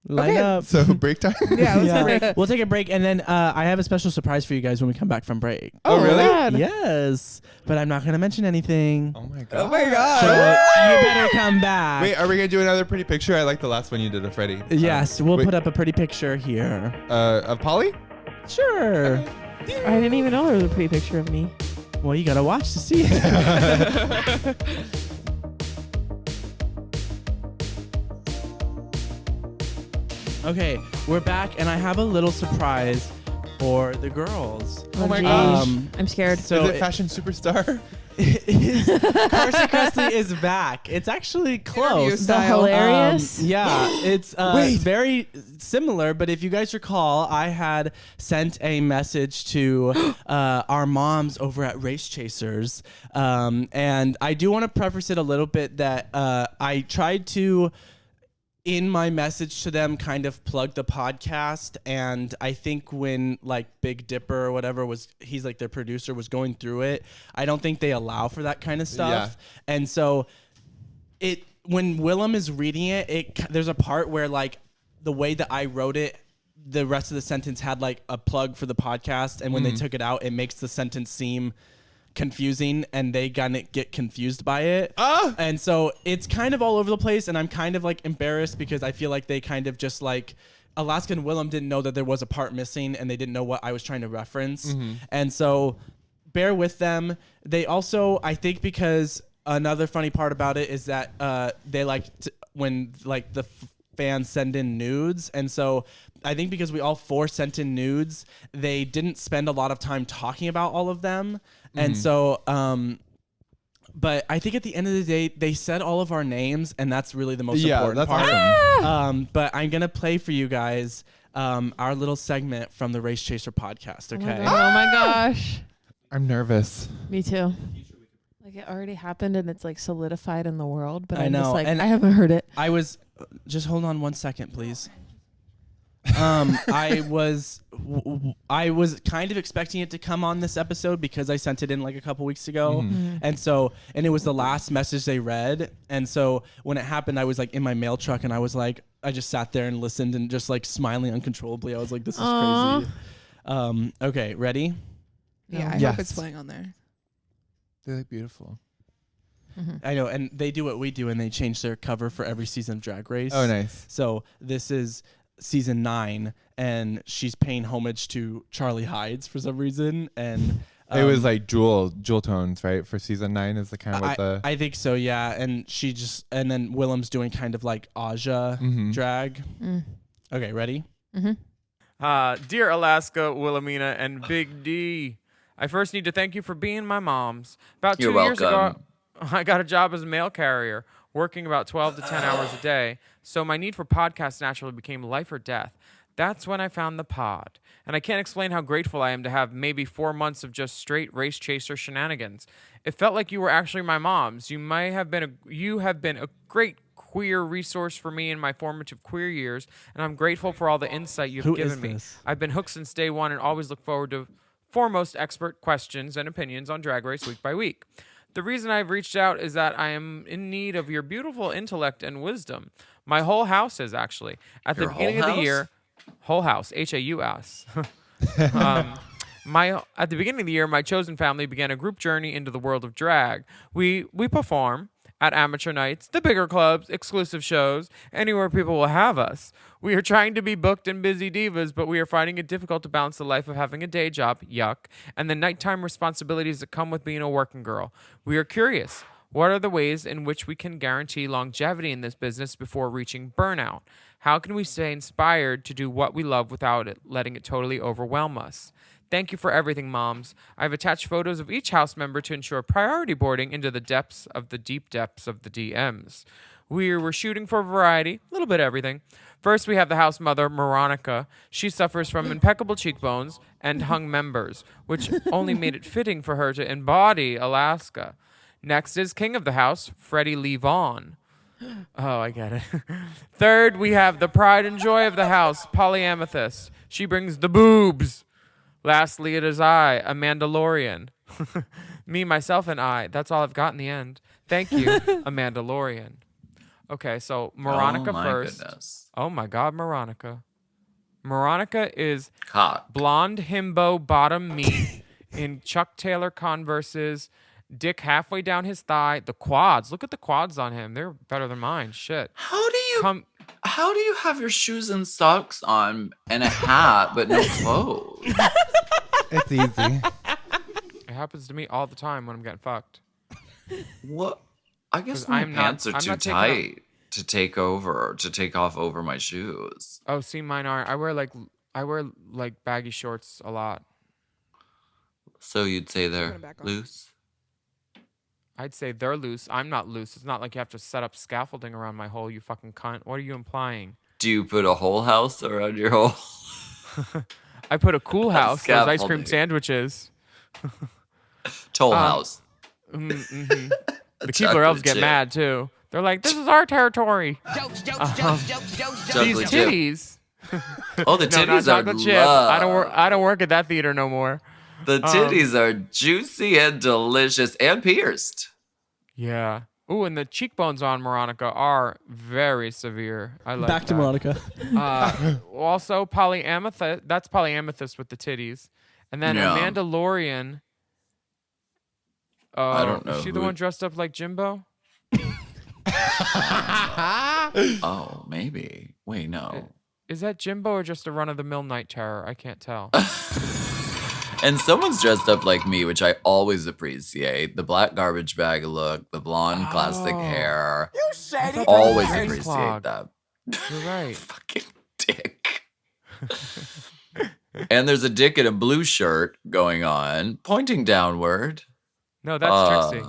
Line Okay. up. So break time. Yeah, let's break. We'll take a break, and then I have a special surprise for you guys when we come back from break. Oh, really? God. Yes, but I'm not going to mention anything. Oh my God. Oh my God. So you better come back. Wait, are we gonna do another pretty picture? I like the last one you did of Freddie. Yes, we'll wait. put up a pretty picture here. Of Polly. Sure. I didn't even know there was a pretty picture of me. Well, you got to watch to see it. Okay, we're back, and I have a little surprise for the girls. Oh my geez. gosh. I'm scared. So Is it Fashion Superstar? Carson Kressley is back. It's actually close. Interview style. Hilarious. Yeah, it's Wait. very similar. But if you guys recall, I had sent a message to our moms over at Race Chasers, and I do want to preface it a little bit that I tried to, in my message to them, kind of plug the podcast. And I think when like Big Dipper or whatever he's like their producer, was going through it, I don't think they allow for that kind of stuff. And so when Willem is reading it, there's a part where like the way that I wrote it, the rest of the sentence had like a plug for the podcast. And when they took it out, it makes the sentence seem confusing, and they gonna get confused by it. And so it's kind of all over the place, and I'm kind of like embarrassed because I feel like they kind of just like Alaska and Willem didn't know that there was a part missing, and they didn't know what I was trying to reference. And so bear with them. They also, I think, because another funny part about it is that they like when like the fans send in nudes, and so I think because we all four sent in nudes, they didn't spend a lot of time talking about all of them. And so, but I think at the end of the day, they said all of our names, and that's really the most important part. Awesome. But I'm going to play for you guys our little segment from the Race Chaser podcast, okay? Oh my gosh. I'm nervous. Me too. Like it already happened and it's like solidified in the world, but I I'm know, just like, and I haven't heard it. I was, just hold on 1 second, please. I was kind of expecting it to come on this episode because I sent it in like a couple weeks ago. And so, and it was the last message they read. And so when it happened, I was like in my mail truck, and I was like, I just sat there and listened and just like smiling uncontrollably. I was like, this is Aw. crazy. Okay, ready? Yeah, I Yes. hope it's playing on there. They look beautiful. I know, and they do what we do, and they change their cover for every season of Drag Race. Oh, nice. So this is season 9, and she's paying homage to Charlie Hides for some reason, and It was like jewel tones, right? For season 9 is the kind of what the I think so, yeah. And then Willem's doing kind of like Aja drag. Okay, ready? Dear Alaska, Wilhelmina, and Big D, I first need to thank you for being my moms. About 2 years ago, I got a job as a mail carrier, working about 12 to 10 hours a day, so my need for podcasts naturally became life or death. That's when I found the pod. And I can't explain how grateful I am to have maybe 4 months of just straight race chaser shenanigans. It felt like you were actually my moms. You have been a great queer resource for me in my formative queer years, and I'm grateful for all the insight you've given me. I've been hooked since day one and always look forward to foremost expert questions and opinions on Drag Race week by week. The reason I've reached out is that I am in need of your beautiful intellect and wisdom. My whole house is actually. At the beginning of the year, whole house, Haus. At the beginning of the year, my chosen family began a group journey into the world of drag. We perform at amateur nights, the bigger clubs, exclusive shows, anywhere people will have us. We are trying to be booked and busy divas, but we are finding it difficult to balance the life of having a day job, yuck, and the nighttime responsibilities that come with being a working girl. We are curious. What are the ways in which we can guarantee longevity in this business before reaching burnout? How can we stay inspired to do what we love without letting it totally overwhelm us? Thank you for everything, moms. I've attached photos of each house member to ensure priority boarding into the deep depths of the DMs. We were shooting for variety, a little bit of everything. First, we have the house mother, Moronica. She suffers from impeccable cheekbones and hung members, which only made it fitting for her to embody Alaska. Next is king of the house, Freddie Lee Vaughn. Oh, I get it. Third, we have the pride and joy of the house, Polyamethyst. She brings the boobs. Lastly, it is I, a Mandalorian. Me, myself, and I. That's all I've got in the end. Thank you, a Mandalorian. Okay, so Moronica first. Goodness. Oh my God, Moronica. Moronica is Cock. blonde himbo bottom meat in Chuck Taylor Converses, dick halfway down his thigh. The quads. Look at the quads on him. They're better than mine. Shit. How do you have your shoes and socks on and a hat but no clothes? It's easy. It happens to me all the time when I'm getting fucked. What? I guess 'Cause my I'm pants not are too tight to take off over my shoes. Oh, see, mine are. I wear like baggy shorts a lot. So you'd say they're loose? I'd say they're loose. I'm not loose. It's not like you have to set up scaffolding around my hole, you fucking cunt. What are you implying? Do you put a whole house around your hole? I put a cool house, those ice cream Scaffolding. sandwiches. Toll house. The Keebler chocolate elves get chip. mad too. They're like, "This is our territory." These Chocolate chip. titties. Oh, the No, not titties are chocolate chip. I don't work at that theater no more. The titties are juicy and delicious and pierced. Yeah. Ooh, and the cheekbones on Moronica are very severe. I like Back to that. Moronica. Also, polyamethyst. That's polyamethyst with the titties, and then Yeah. a Mandalorian. I don't know Is she the who- one dressed up like Jimbo? Oh, maybe. Wait, no. Is that Jimbo or just a run-of-the-mill night terror? I can't tell. And someone's dressed up like me, which I always appreciate. The black garbage bag look, the blonde classic hair. You said it. Always Ice appreciate clog. that. You're right. Fucking dick. And there's a dick in a blue shirt going on, pointing downward. No, that's Trixie.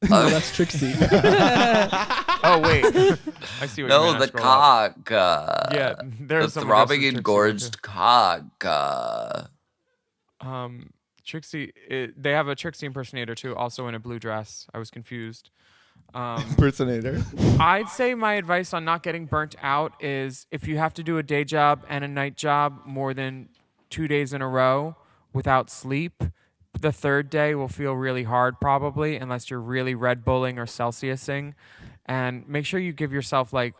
No, that's Trixie. Oh wait, I see what you No, mean. I the scrolled up. cock. Yeah, The there's someone throbbing, dressed as engorged cock. Trixie. They have a Trixie impersonator too, also in a blue dress. I was confused. Impersonator. I'd say my advice on not getting burnt out is if you have to do a day job and a night job more than 2 days in a row without sleep, the third day will feel really hard probably unless you're really Red Bulling or Celsiusing. And make sure you give yourself like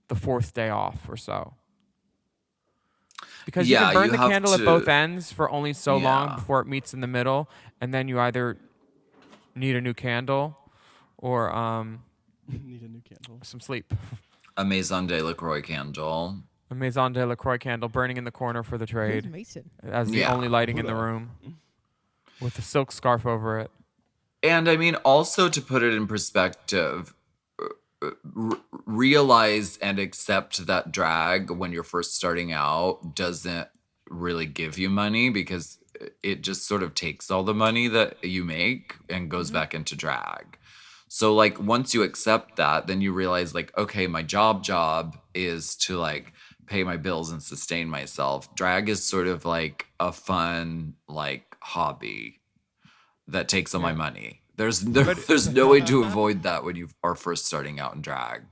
the fourth day off or so. Because you Yeah, can burn you the have candle at to- both ends for only so long Yeah. before it meets in the middle. And then you either need a new candle or Need a new candle. some sleep. A Maison de LaCroix candle. A Maison de LaCroix candle burning in the corner for the trade Mason. as the Yeah. only lighting in the room with a silk scarf over it. And I mean, also to put it in perspective, realize and accept that drag when you're first starting out doesn't really give you money because it just sort of takes all the money that you make and goes back into drag. So like once you accept that, then you realize like, okay, my job is to like pay my bills and sustain myself. Drag is sort of like a fun like hobby that takes all my money. There's no way to avoid that when you are first starting out in drag.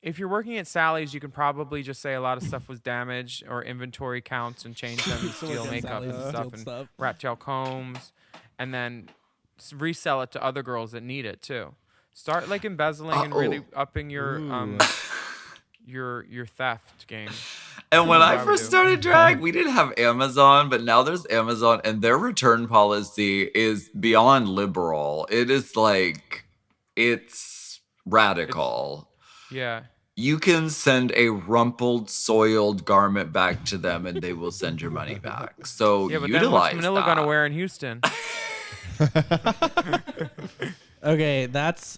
If you're working at Sally's, you can probably just say a lot of stuff was damaged or inventory counts and change them and steal makeup and stuff and rat tail combs and then resell it to other girls that need it too. Start like embezzling and really upping your theft game. And when I first started drag, we didn't have Amazon, but now there's Amazon and their return policy is beyond liberal. It is like, it's radical. Yeah. You can send a rumpled, soiled garment back to them and they will send your money back. So Yeah, but then utilize what's Manila that. gonna wear in Houston? Okay,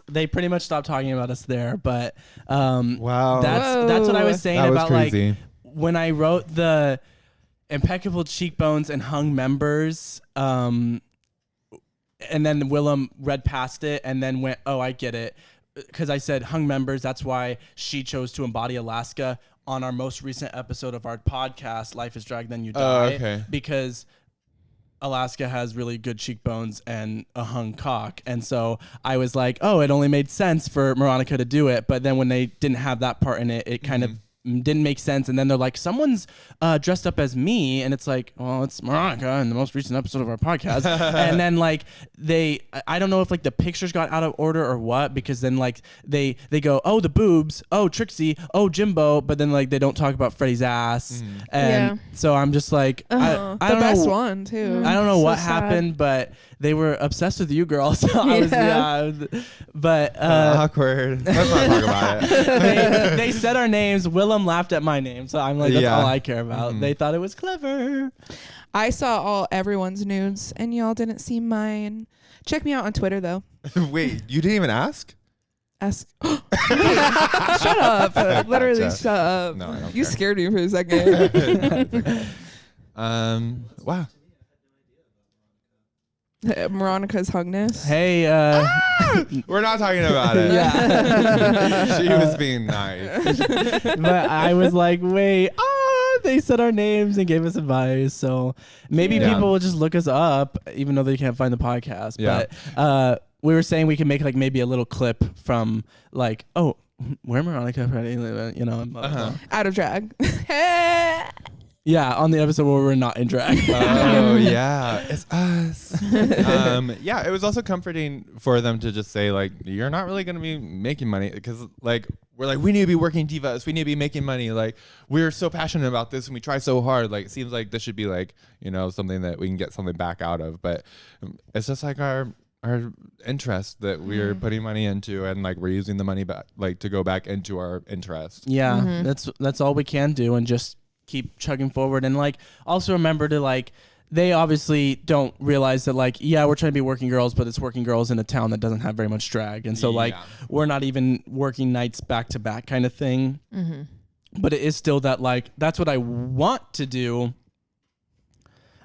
they pretty much stopped talking about us there, but Wow. that's what I was saying That was about crazy. like when I wrote the impeccable cheekbones and hung members, and then Willem read past it and then went, "Oh, I get it," because I said hung members. That's why she chose to embody Alaska on our most recent episode of our podcast, "Life Is Drag Then You Die," okay. because Alaska has really good cheekbones and a hung cock. And so I was like, oh, it only made sense for Moronica to do it. But then when they didn't have that part in it, it kind of didn't make sense. And then they're like, someone's dressed up as me. And it's like, well, it's Moronica in the most recent episode of our podcast. And then like I don't know if like the pictures got out of order or what, because then like they go, oh, the boobs, oh, Trixie, oh, Jimbo. But then like they don't talk about Freddie's ass. And so I'm just like, I The don't best know. one too. I don't know So what sad. happened, but they were obsessed with you, girl. So I was, but Awkward. Let's not talk about it. they said our names. Willem laughed at my name, so I'm like, that's Yeah. all I care about. They thought it was clever. I saw everyone's nudes and y'all didn't see mine. Check me out on Twitter though. Wait, you didn't even ask? Shut up. Literally Gotcha. shut up. No, I don't You care. scared me for a second. Wow. Moronica's hungness. Hey, We're not talking about it. yeah. She was being nice. But I was like, wait, they said our names and gave us advice. So maybe Yeah. people will just look us up, even though they can't find the podcast. Yeah. But we were saying we can make like maybe a little clip from like, oh, we're Moronica, Freddie, you know. Out of drag. Yeah, on the episode where we're not in drag. Oh yeah, it's us. Yeah, it was also comforting for them to just say like, you're not really gonna be making money, because like we're like, we need to be working divas, we need to be making money, like we're so passionate about this and we try so hard, like it seems like this should be like, you know, something that we can get something back out of, but it's just like our interest that we're putting money into, and like we're using the money back, like to go back into our interest. Yeah, that's all we can do, and just keep chugging forward. And like also remember to like, they obviously don't realize that like, yeah, we're trying to be working girls, but it's working girls in a town that doesn't have very much drag, and so like we're not even working nights back to back kind of thing. But it is still that like, that's what I want to do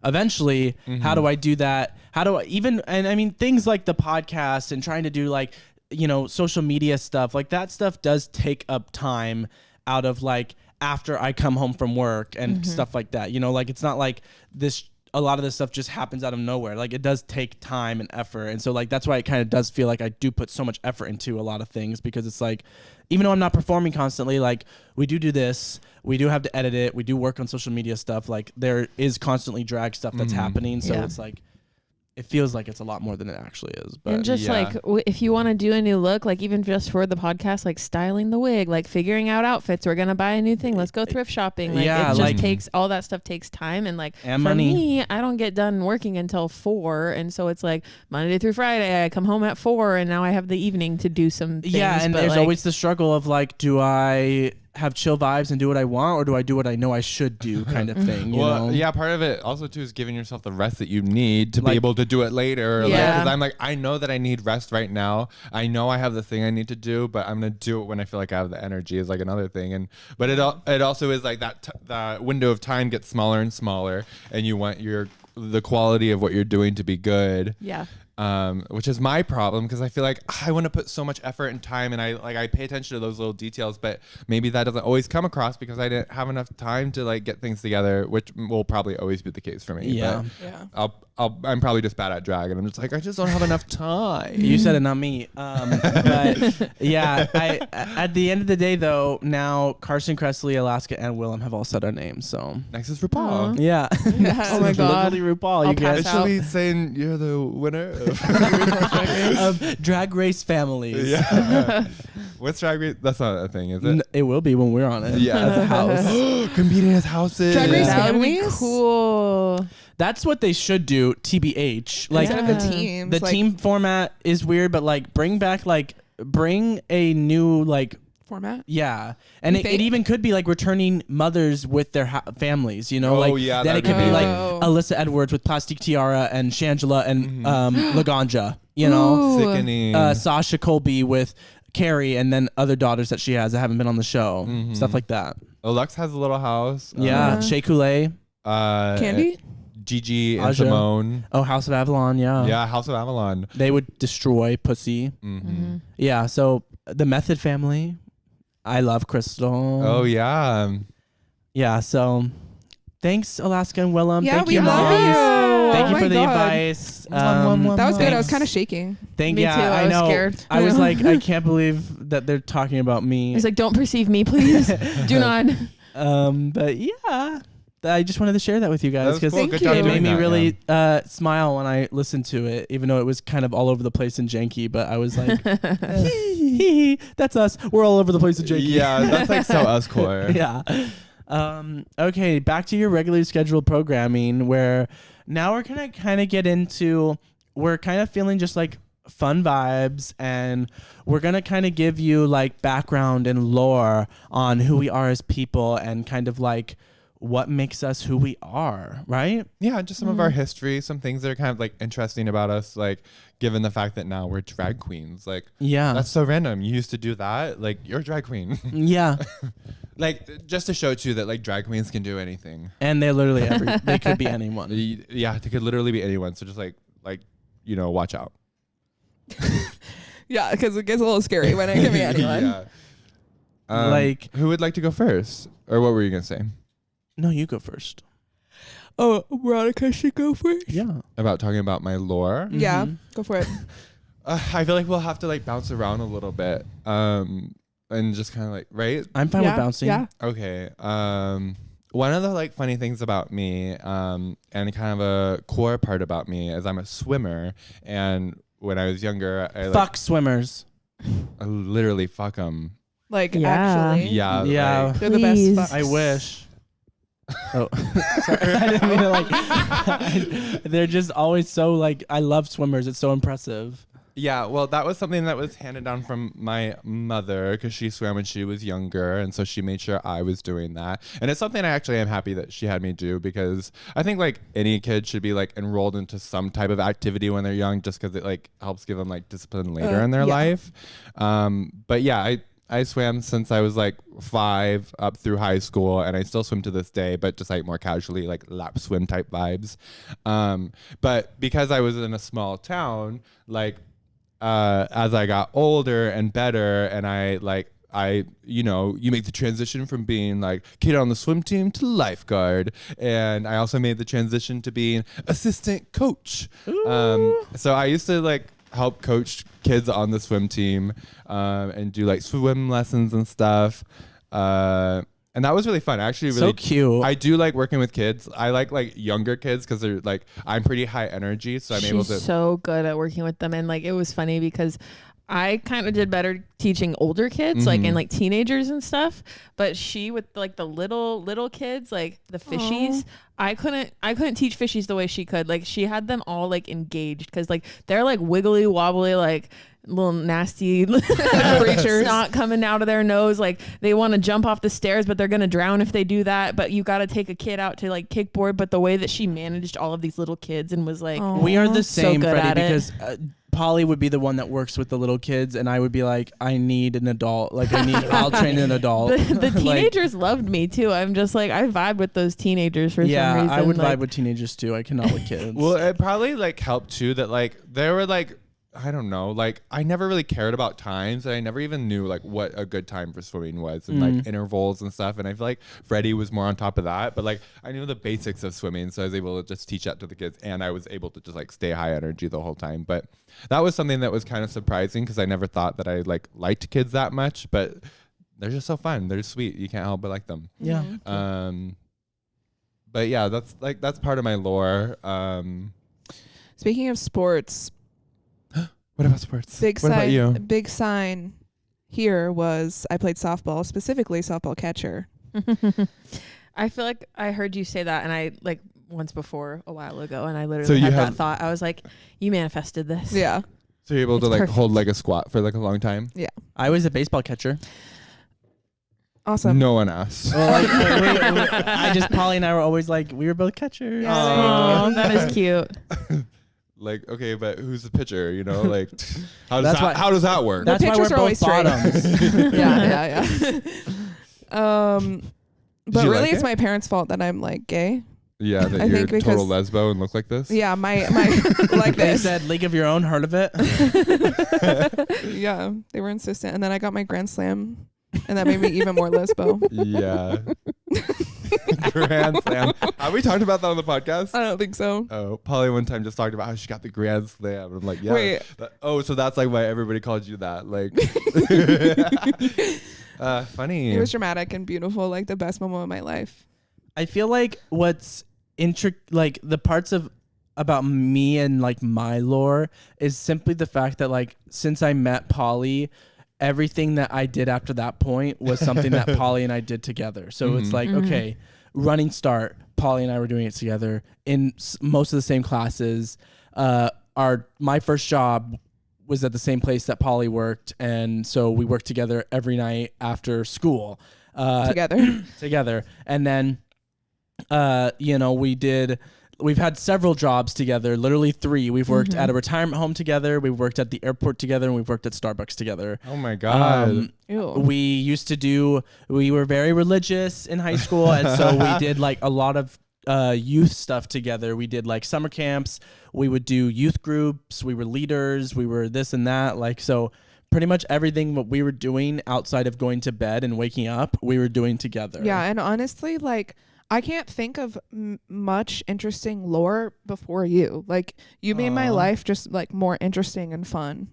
eventually. How do I do that? How do I even, and I mean things like the podcast and trying to do like, you know, social media stuff, like that stuff does take up time out of like after I come home from work and stuff like that, you know, like it's not like this, a lot of this stuff just happens out of nowhere. Like it does take time and effort. And so like, that's why it kind of does feel like I do put so much effort into a lot of things, because it's like, even though I'm not performing constantly, like we do this, we do have to edit it, we do work on social media stuff. Like there is constantly drag stuff that's happening. So it's like, it feels like it's a lot more than it actually is. But And just like if you want to do a new look, like even just for the podcast, like styling the wig, like figuring out outfits, we're gonna buy a new thing, let's go thrift shopping. Like Yeah, it just like- takes all that stuff takes time, and like And for money. me, I don't get done working until 4, and so it's like Monday through Friday I come home at 4, and now I have the evening to do some things. yeah, and but, there's like, always the struggle of like, do I have chill vibes and do what I want, or do I do what I know I should do, kind of thing? You know? Yeah, part of it also too is giving yourself the rest that you need to Like- be able to do it later. Yeah. Because I'm like, I know that I need rest right now. I know I have the thing I need to do, but I'm gonna do it when I feel like I have the energy. Is like another thing, but it also is like that window of time gets smaller and smaller, and you want the quality of what you're doing to be good. yeah. Which is my problem because I feel like I want to put so much effort and time, and I pay attention to those little details, but maybe that doesn't always come across because I didn't have enough time to like get things together, which will probably always be the case for me. Yeah. But I'm probably just bad at drag, and I'm just like, I just don't have enough time. You said it, not me. But yeah, at the end of the day, though, now Carson, Kressley, Alaska, and Willem have all said our names. So Next is RuPaul. yeah. Oh my God. Literally RuPaul. I'll You guys pass out. Actually saying you're the winner of of Drag Race families. yeah. What's drag race? That's not a thing, is it? It will be when we're on it. Yeah. As a house. Competing as houses. Drag Race That would be families? cool. That's what they should do. TBH. Like Instead of the teams. the like, team format is weird, but like bring a new like. format. Yeah, and You it think? even could be like returning mothers with their families, you know, Oh, like yeah, then it that'd could be be like Oh. Alyssa Edwards with Plastic Tiara and Shangela and Laganja, you know, Sickening. Sasha Colby with Carrie and then other daughters that she has that haven't been on the show, stuff like that. Lux has a little house. Yeah, Shea Coulee, Candy? Gigi and Aja. Simone. oh House of Avalon, Yeah, House of Avalon. they would destroy pussy. Yeah, so the Method family, I love Crystal. Oh yeah. Yeah, so thanks, Alaska and Willem. Yeah, Thank we you, love moms. you. Thank Oh you my for the God. advice. That was good. I was thanks. kind of shaking. Thank Me yeah, too, I was know. scared. I was like, I can't believe that they're talking about me. He's like, don't perceive me, please. Do not. But yeah, I just wanted to share that with you That guys was because cool. Thank Good job you. it made doing me that, really yeah. smile when I listened to it, even though it was kind of all over the place and janky. But I was like, hee hee, that's us. We're all over the place and janky. Yeah, that's like so us core. Yeah. Okay, back to your regularly scheduled programming where now we're gonna kind of get into, we're kind of feeling just like fun vibes, and we're gonna kind of give you like background and lore on who we are as people and kind of like what makes us who we are, right? Yeah, just some of our history, some things that are kind of like interesting about us, like given the fact that now we're drag queens. Like, Yeah. that's so random. You used to do that. Like, you're a drag queen. Yeah. Like, just to show too that like drag queens can do anything. And they literally they could be anyone. Yeah, they could literally be anyone. So just like watch out. Yeah, because it gets a little scary when it can be anyone. Yeah. Like- who would like to go first, or what were you gonna say No, you go first. Oh, Moronica should go first. Yeah. about talking about my lore? Yeah, Mhm. go for it. I feel like we'll have to like bounce around a little bit, and just kind of like right. I'm fine yeah, with bouncing. Yeah. Okay. One of the like funny things about me, and kind of a core part about me is I'm a swimmer, and when I was younger, I Fuck swimmers. I literally fuck them. Like, Yeah. actually. Yeah. Yeah. like- They're the best Please. fucks. I wish. Oh, sorry. I didn't mean to like. They're just always so like. I love swimmers. It's so impressive. Yeah, well, that was something that was handed down from my mother because she swam when she was younger, and so she made sure I was doing that. And it's something I actually am happy that she had me do because I think like any kid should be like enrolled into some type of activity when they're young, just because it like helps give them like discipline later in their yeah. life. But yeah, I swam since I was like 5 up through high school, and I still swim to this day, but just like more casually, like lap swim type vibes. But because I was in a small town, like as I got older and better, and you make the transition from being like kid on the swim team to lifeguard, and I also made the transition to being assistant coach. So I used to like help coach kids on the swim team, and do like swim lessons and stuff. And that was really fun. Actually, really So cute. I do like working with kids. I like younger kids because they're like, I'm pretty high energy, so I'm able to. She's so good at working with them, and like it was funny because I kind of did better teaching older kids, like and like teenagers and stuff. But she with like the little kids, like the fishies, I couldn't teach fishies the way she could. Like she had them all like engaged because like they're like wiggly wobbly, like little nasty creatures, snot coming out of their nose. Like they want to jump off the stairs, but they're gonna drown if they do that. But you got to take a kid out to like kickboard. But the way that she managed all of these little kids and was like, we are the same, good Freddie, at it. because Polly would be the one that works with the little kids, and I would be like, I need an adult. Like I'll train an adult. The teenagers loved me too. I'm just like, I vibe with those teenagers for some reason. I would like, vibe with teenagers too. I cannot with kids. Well, it probably like helped too that like there were like, I don't know, like I never really cared about times, and I never even knew like what a good time for swimming was, and like intervals and stuff. And I feel like Freddie was more on top of that, but like I knew the basics of swimming, so I was able to just teach that to the kids, and I was able to just like stay high energy the whole time. But that was something that was kind of surprising because I never thought that I like liked kids that much, but they're just so fun. They're sweet. You can't help but like them. Yeah. But yeah, that's part of my lore. Speaking of sports, What about sports? big What about sign. you? Big sign here was I played softball, specifically softball catcher. I feel like I heard you say that, and I like once before a while ago, and I So literally you had have- that thought. I was like, you manifested this. Yeah. So you're able It's to like perfect. hold like a squat for like a long time? I was a baseball catcher. Awesome. No one asked. Well, Polly and I were always like, we were both catchers. Yeah. Oh, that is cute. Like, okay, but who's the pitcher? You know, like how That's why- does that work? That's why pitchers we're are always both straight. bottoms. yeah. But you really, like it's it? my parents' fault that I'm like gay. Yeah, that I you're think total because- lesbo and look like this. Yeah, my like They this. said League of Your Own, heard of it? Yeah, they were insistent, and then I got my Grand Slam, and that made me even more lesbo. Yeah. Grand Slam. Have we talked about that on the podcast? I don't think so. Oh, Polly one time just talked about how she got the Grand Slam. I'm like, yeah. Wait. So that's like why everybody called you that. Like, funny. It was dramatic and beautiful, like the best moment of my life. I feel like what's like the parts of about me and like my lore is simply the fact that like since I met Polly, everything that I did after that point was something that Polly and I did together. So it's like, okay, running start, Polly and I were doing it together in most of the same classes. My first job was at the same place that Polly worked, and so we worked together every night after school. Together. And then we've had several jobs together, literally 3. We've worked at a retirement home together, we've worked at the airport together, and we've worked at Starbucks together. Oh my God. We were very religious in high school, and so we did like a lot of youth stuff together. We did like summer camps, we would do youth groups, we were leaders, we were this and that, like, so pretty much everything what we were doing outside of going to bed and waking up, we were doing together. Yeah, and honestly, like, I can't think of much interesting lore before you. Like, you made my life just like more interesting and fun.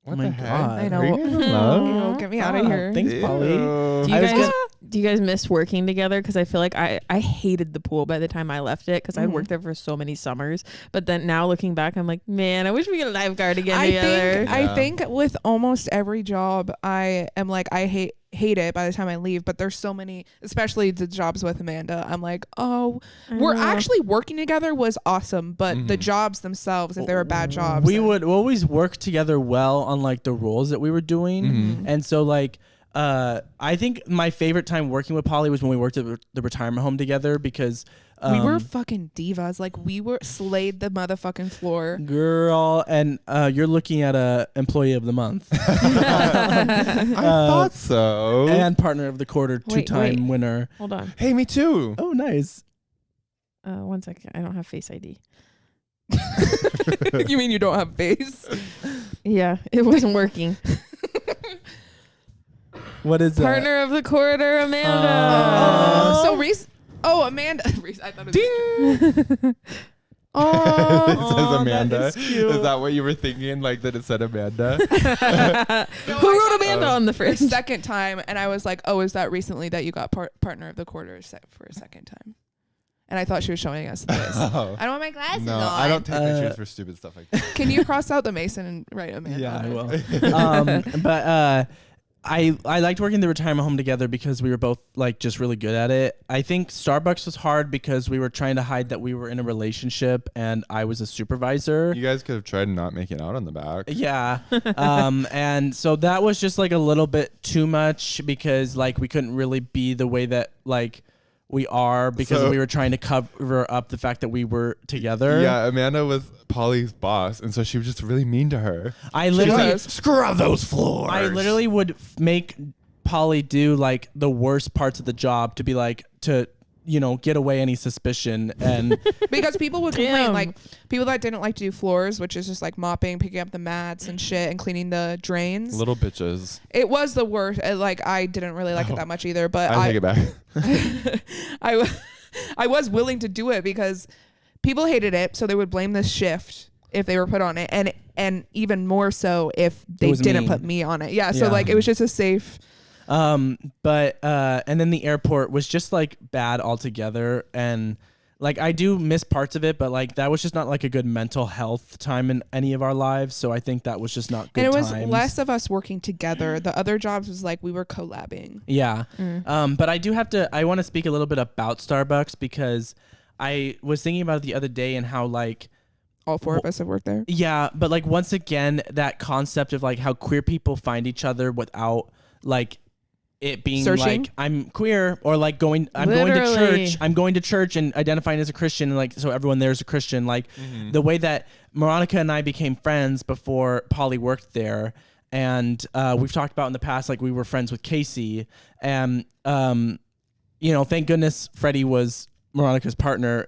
What my the heck? God. I know. Are you guys in love? Ew, get me out of here. Thanks, Polly. Ew. Do you guys miss working together? Because I feel like I hated the pool by the time I left it because I worked there for so many summers. But then now looking back, I'm like, man, I wish we could lifeguard again together. I think with almost every job, I am like, I hate it by the time I leave, but there's so many, especially the jobs with Amanda, I'm like, oh, we're actually working together was awesome, but the jobs themselves, if they were bad jobs, we would always work together well on like the roles that we were doing. And so like I think my favorite time working with Polly was when we worked at the retirement home together, because we were fucking divas. Like, we were slayed the motherfucking floor. Girl, and you're looking at a employee of the month. I thought so. And partner of the quarter, Wait, 2-time winner. Hold on. Hey, me too. Oh, nice. 1 second. I don't have Face ID. You mean you don't have face? Yeah, it wasn't working. What is that? Partner of the quarter, Amanda. So Reese. Oh, Amanda. Reese, I thought it was It says Amanda. that is cute. Is that what you were thinking? Like that it said Amanda? Who wrote Amanda on the The fridge? second time, and I was like, "Oh, is that recently that you got partner of the quarter set for a second time?" And I thought she was showing us this. Oh. I don't want my glasses No, on. I don't take pictures for stupid stuff like that. Can you cross out the Mason and write Amanda? Yeah, on I it? will. But I liked working the retirement home together because we were both like just really good at it. I think Starbucks was hard because we were trying to hide that we were in a relationship and I was a supervisor. You guys could have tried not making out on the back. Yeah. And so that was just like a little bit too much because like we couldn't really be the way that like we are because we were trying to cover up the fact that we were together. Yeah, Amanda was Polly's boss, and so she was just really mean to her. I literally Scrub those floors. I literally would make Polly do like the worst parts of the job to be like to get away any suspicion and Because people would complain, Damn. like people that didn't like to do floors, which is just like mopping, picking up the mats and shit, and cleaning the drains. Little bitches. It was the worst. Like I didn't really like it that much either, but I take it back. I was willing to do it because people hated it, so they would blame the shift if they were put on it, and even more so if they was didn't me. put me on it. Yeah, so Yeah. like it was just a safe. but and then the airport was just like bad altogether and like I do miss parts of it, but like that was just not like a good mental health time in any of our lives, so I think that was just not good And it was times. less of us working together. The other jobs was like we were collabing. Yeah. But I want to speak a little bit about Starbucks because I was thinking about it the other day and how like All four of us have worked there. yeah, but like once again that concept of like how queer people find each other without like it being Searching? like I'm queer or like going to church and identifying as a Christian and like so everyone there is a Christian, like the way that Moronica and I became friends before Polly worked there, and we've talked about in the past like we were friends with Casey, and thank goodness Freddie was Moronica's partner.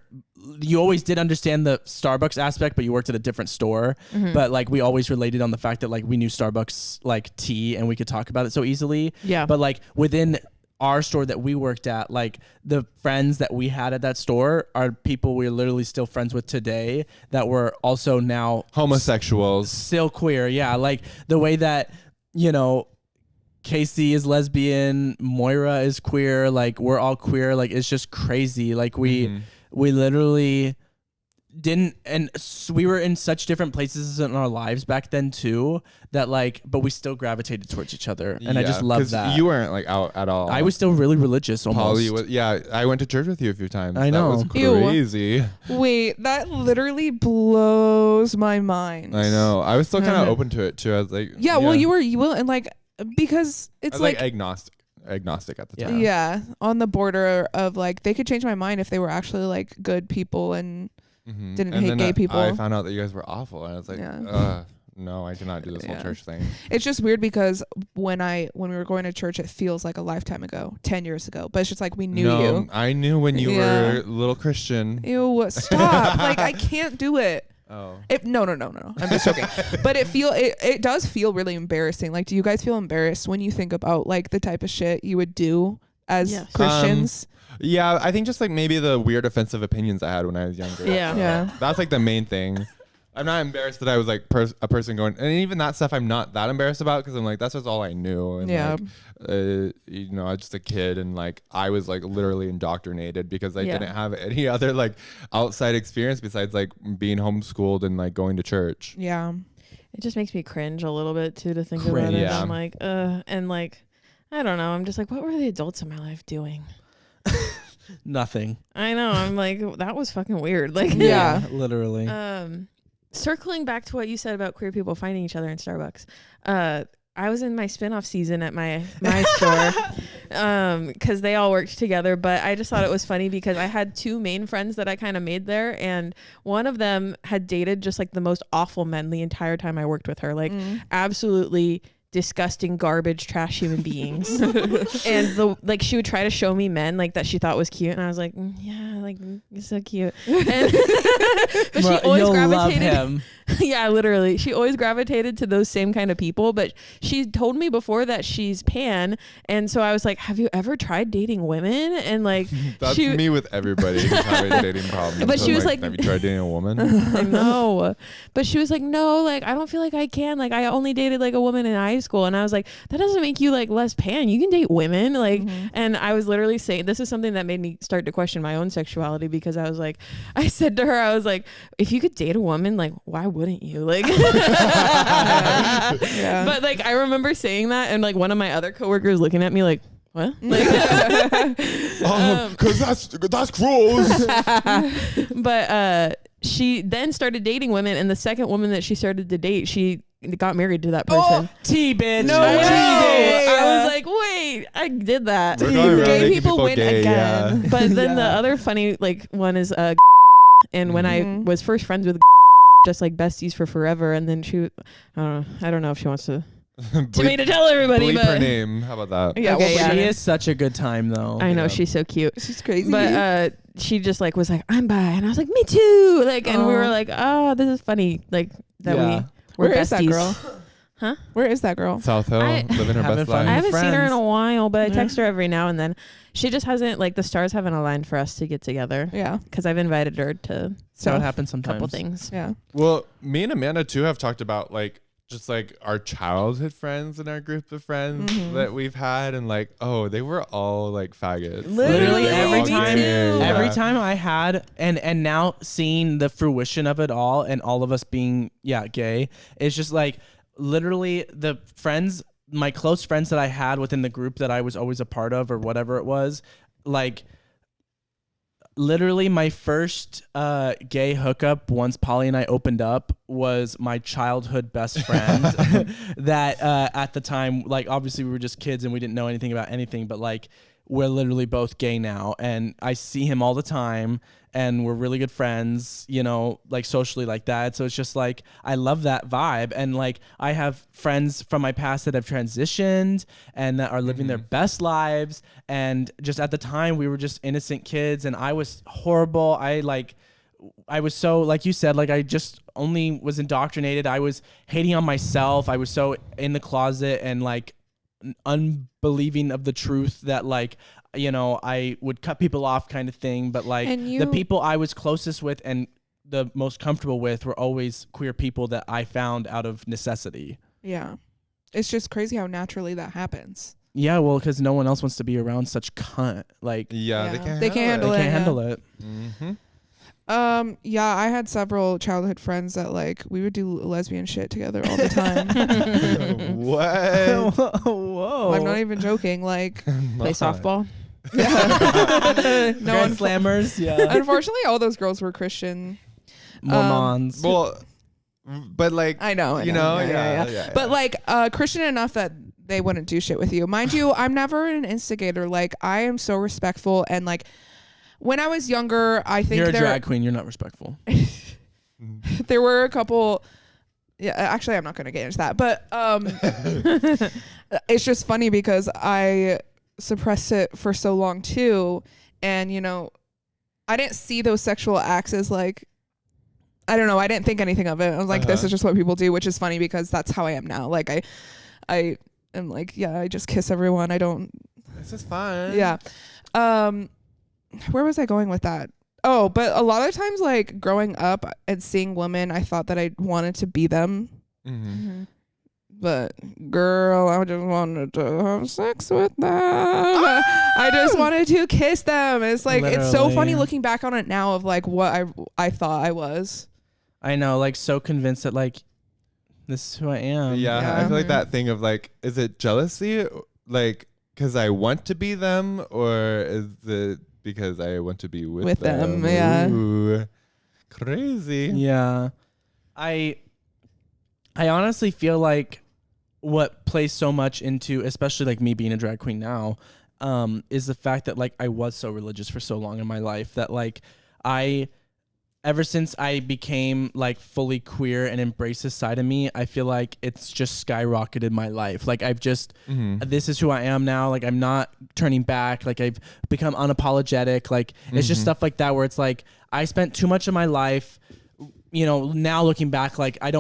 You always did understand the Starbucks aspect, but you worked at a different store. But like we always related on the fact that like we knew Starbucks like tea and we could talk about it so easily. Yeah. But like within our store that we worked at, like the friends that we had at that store are people we're literally still friends with today that were also now Homosexuals. still queer. Yeah. Like the way that, Casey is lesbian, Moira is queer, like we're all queer, like it's just crazy. Like we literally didn't, and we were in such different places in our lives back then too, that like, but we still gravitated towards each other, and I just love 'cause that. You weren't like out at all. I was still really religious almost. Polly was, yeah, I went to church with you a few times. I know. That was Ew. crazy. Wait, that literally blows my mind. I know. I was still kind of open to it too. I was like, Yeah, well, you will, and like because I it's was like agnostic at the time. yeah, on the border of like they could change my mind if they were actually like good people and didn't And hate then gay people. I found out that you guys were awful, and I was like, Yeah. no, I cannot do this whole Yeah. church thing. It's just weird because when we were going to church, it feels like a lifetime ago, 10 years ago. But it's just like we knew you. I knew when you Yeah. were a little Christian. Ew, stop! Like I can't do it. Oh. No. I'm just joking. But it does feel really embarrassing. Like, do you guys feel embarrassed when you think about like the type of shit you would do as Yes. Christians? Yeah, I think just like maybe the weird offensive opinions I had when I was younger. Yeah. Yeah. That's like the main thing. I'm not embarrassed that I was like a person going, and even that stuff I'm not that embarrassed about because I'm like, that's just all I knew. And Yeah. like, I was just a kid and like I was like literally indoctrinated because I didn't have any other like outside experience besides like being homeschooled and like going to church. Yeah. It just makes me cringe a little bit too to think Cringe. about it. Yeah. I'm like, and like, I don't know. I'm just like, what were the adults in my life doing? Nothing. I know. I'm like, that was fucking weird. Like, Yeah. Literally. Circling back to what you said about queer people finding each other in Starbucks. I was in my spinoff season at my store because they all worked together. But I just thought it was funny because I had two main friends that I kind of made there. And one of them had dated just like the most awful men the entire time I worked with her. Like absolutely disgusting, garbage, trash human beings. And she would try to show me men like that she thought was cute. And I was like, yeah, like you're so cute. And but she always You'll gravitated. love him. Yeah, literally. She always gravitated to those same kind of people, but she told me before that she's pan, and so I was like, have you ever tried dating women? And like That's me with everybody who's having dating problems. But she was like, have you tried dating a woman? I know. But she was like, no, like I don't feel like I can. Like I only dated like a woman in high school. And I was like, that doesn't make you like less pan. You can date women. Like, and I was literally saying, this is something that made me start to question my own sexuality, because I was like, I said to her, I was like, if you could date a woman, like why wouldn't you? Like Yeah. But like I remember saying that, and like one of my other coworkers looking at me like, what? Like, Cause that's gross. but she then started dating women, and the second woman that she started to date, she got married to that person. T bitch. No way. way. I was like, wait, I did that. We're going around Gay making people win gay, again. yeah. But then the other funny like one is and when I was first friends with just like besties for forever, and then she I don't know if she wants to me to tell everybody, Bleep but her name. How about that? Yeah, Okay, well, yeah. She is such a good time though. I know, Yeah. she's so cute. she's crazy. But she just like was like, I'm bi, and I was like, me too. Like, and we were like, oh, this is funny. Like that Yeah. we're Where besties. is that girl? Huh? Where is that girl? South Hill, I- living her Having best fun. life. I haven't seen her in friends. a while, but I Yeah. text her every now and then. She just hasn't, like, the stars haven't aligned for us to get together, Yeah. because I've invited her to So it So, happens a sometimes. couple things. yeah. Well, me and Amanda too have talked about like just like our childhood friends and our group of friends that we've had, and like, oh, they were all like faggots. Literally They were every all time, gay, yeah. every time I had, and now seeing the fruition of it all, and all of us being gay, it's just like literally the friends, my close friends that I had within the group that I was always a part of, or whatever it was, like literally my first gay hookup once Polly and I opened up was my childhood best friend that at the time, like obviously we were just kids and we didn't know anything about anything, but like we're literally both gay now, and I see him all the time, and we're really good friends, you know, like socially like that. So it's just like, I love that vibe. And like, I have friends from my past that have transitioned and that are living their best lives. And just at the time we were just innocent kids, and I was horrible. I was so, like you said, like I just only was indoctrinated. I was hating on myself. I was so in the closet and like unbelieving of the truth that like, you know, I would cut people off kind of thing. But like the people I was closest with and the most comfortable with were always queer people that I found out of necessity. Yeah. It's just crazy how naturally that happens. Yeah, well, because no one else wants to be around such cunt. Like, Yeah, Yeah. they can't handle they it. can't handle it. Mm-hmm. Yeah, I had several childhood friends that like we would do lesbian shit together all the time. What? Whoa. I'm not even joking. Like, Play softball. no, Grand slammers, yeah. unfortunately, all those girls were Christian. Mormons. Well, but like, I know, you know, yeah. But like, Christian enough that they wouldn't do shit with you. Mind you, I'm never an instigator. Like, I am so respectful, and like, when I was younger, I think You're a drag queen. You're not respectful. there were a couple. Yeah, actually, I'm not going to get into that. But it's just funny because I suppressed it for so long too, and you know, I didn't see those sexual acts as like, I don't know, I didn't think anything of it. I was like, this is just what people do, which is funny because that's how I am now. Like I am like, yeah, I just kiss everyone. I don't. This is fun. Yeah. Where was I going with that? Oh, but a lot of times, like growing up and seeing women, I thought that I wanted to be them. Mm-hmm. But girl, I just wanted to have sex with them. I just wanted to kiss them. It's like, it's so Literally. funny looking back on it now of like what I thought I was. I know, like so convinced that like this is who I am. Yeah, I feel like that thing of like, is it jealousy? Like, because I want to be them, or is it because I want to be with them? Yeah. Ooh, crazy. Yeah. I honestly feel like what plays so much into, especially like me being a drag queen now, is the fact that like I was so religious for so long in my life that like ever since I became like fully queer and embraced this side of me, I feel like it's just skyrocketed my life. Like I've just, this is who I am now. Like I'm not turning back. Like I've become unapologetic. Like it's just stuff like that where it's like I spent too much of my life you know, now looking back, like I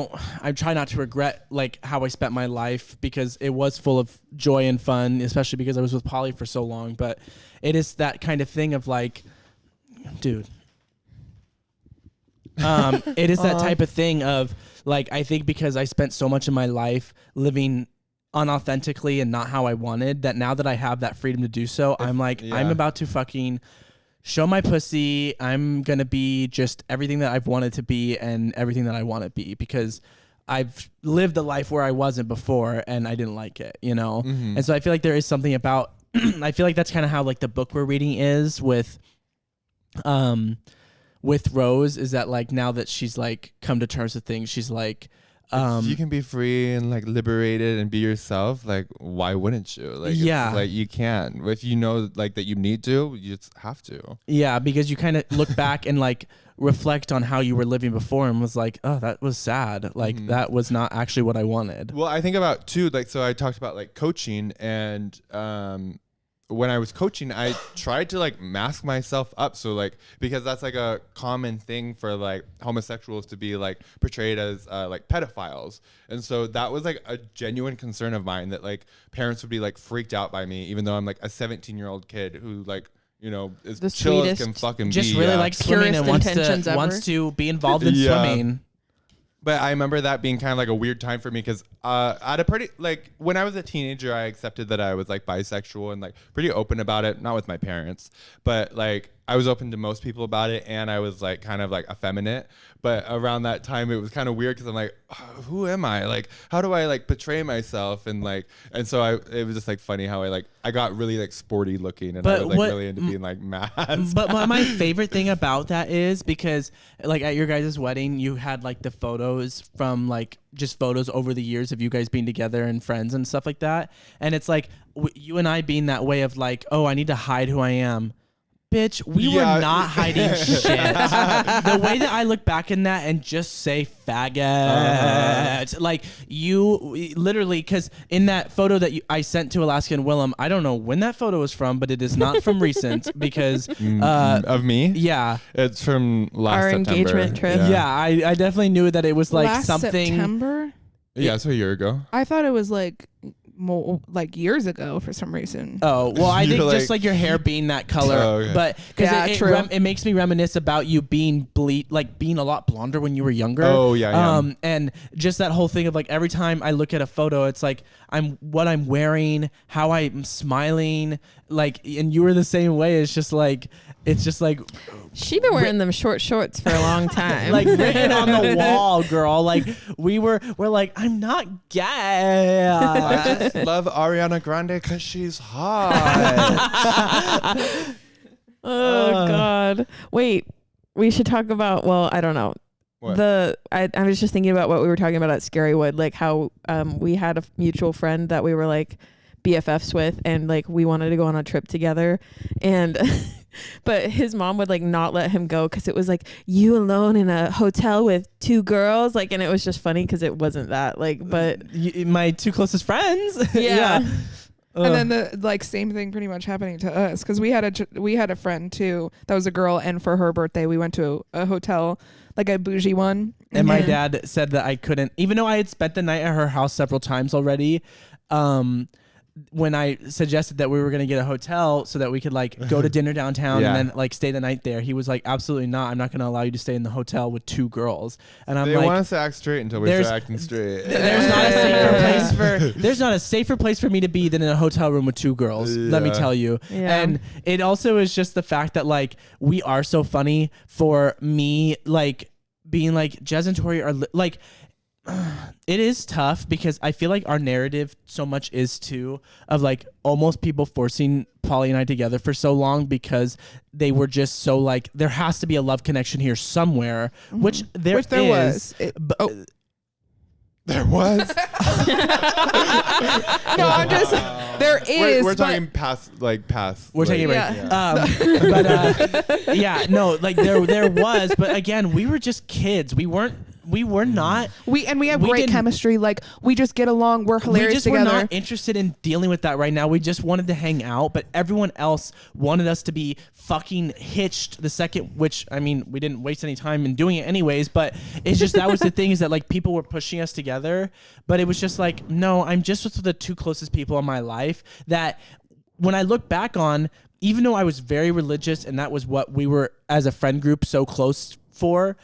try not to regret like how I spent my life because it was full of joy and fun, especially because I was with Polly for so long. But it is that kind of thing of like, dude, it is that type of thing of like, I think because I spent so much of my life living unauthentically and not how I wanted, that now that I have that freedom to do so, I'm like, I'm about to fucking show my pussy. I'm going to be just everything that I've wanted to be and everything that I want to be, because I've lived a life where I wasn't before and I didn't like it, you know? And so I feel like there is something about, I feel like that's kind of how like the book we're reading is with Rose, is that like now that she's like come to terms with things, she's like, you can be free and like liberated and be yourself. Like, why wouldn't you? Like, it's like you can. If you know like that you need to, you just have to. Yeah, because you kind of look back and like reflect on how you were living before and was like, oh, that was sad. Like that was not actually what I wanted. Well, I think about too, like, so I talked about like coaching, and when I was coaching, I tried to like mask myself up. So like, because that's like a common thing for like homosexuals to be like portrayed as like pedophiles. And so that was like a genuine concern of mine, that like parents would be like freaked out by me, even though I'm like a 17-year-old kid who like, you know, is The chill as sweetest, can fucking Just be. really likes swimming and intentions ever. wants to be involved in swimming. But I remember that being kind of like a weird time for me, because at a pretty, like, when I was a teenager, I accepted that I was like bisexual and like pretty open about it, not with my parents, but like I was open to most people about it, and I was like kind of like effeminate. But around that time, it was kind of weird because I'm like, oh, who am I? Like, how do I like portray myself? And like, and so it was just like funny how I got really like sporty looking, and I was like really into being like masked. But my favorite thing about that is because like at your guys' wedding, you had like the photos from like just photos over the years of you guys being together and friends and stuff like that. And it's like you and I being that way of like, oh, I need to hide who I am. Bitch, we were not hiding shit. The way that I look back in that and just say faggot, like you literally, because in that photo that I sent to Alaska and Willem, I don't know when that photo was from, but it is not from recent because of me. Yeah, it's from last our September. engagement trip. Yeah, I definitely knew that it was like Last something. September? Yeah, it's a year ago. I thought it was like more like years ago for some reason. Oh, well, I think You're just like your hair being that color, okay. but because Yeah, true. it makes me reminisce about you being like being a lot blonder when you were younger. Oh, yeah. And just that whole thing of like every time I look at a photo, it's like what I'm wearing, how I'm smiling, like, and you were the same way. It's just like She been wearing them short shorts for a long time. like written on the wall, girl. Like we're like, I'm not gay. I just love Ariana Grande because she's hot. Oh God! Wait, we should talk about. Well, I don't know. What? I was just thinking about what we were talking about at Scarywood, like how we had a mutual friend that we were like BFFs with, and like we wanted to go on a trip together, and but his mom would like not let him go because it was like you alone in a hotel with two girls, like, and it was just funny because it wasn't that like, but my two closest friends. yeah. And then the like same thing pretty much happening to us, because we had a friend too that was a girl, and for her birthday we went to a hotel, like a bougie one. And my dad said that I couldn't, even though I had spent the night at her house several times already. When I suggested that we were going to get a hotel so that we could like go to dinner downtown and then like stay the night there, he was like, absolutely not. I'm not going to allow you to stay in the hotel with two girls. And I'm They like, want us to act straight until we start acting straight. there's not a safer place for me to be than in a hotel room with two girls. Let me tell you. Yeah. And it also is just the fact that like we are so funny for me, like being like Jez and Tori are like, it is tough because I feel like our narrative so much is too of like almost people forcing Polly and I together for so long because they were just so like, there has to be a love connection here somewhere, which there was. There was. No, I'm just there is. We're talking past. We're taking a break. Yeah. No, like there was, but again, we were just kids. We weren't we were not. We have We great didn't- chemistry. Like we just get along. We're hilarious We just together. were not interested in dealing with that right now. We just wanted to hang out, but everyone else wanted us to be fucking hitched the second, which, I mean, we didn't waste any time in doing it anyways, but it's just, that was the thing, is that like people were pushing us together, but it was just like, no, I'm just with the two closest people in my life that when I look back on, even though I was very religious and that was what we were as a friend group so close for,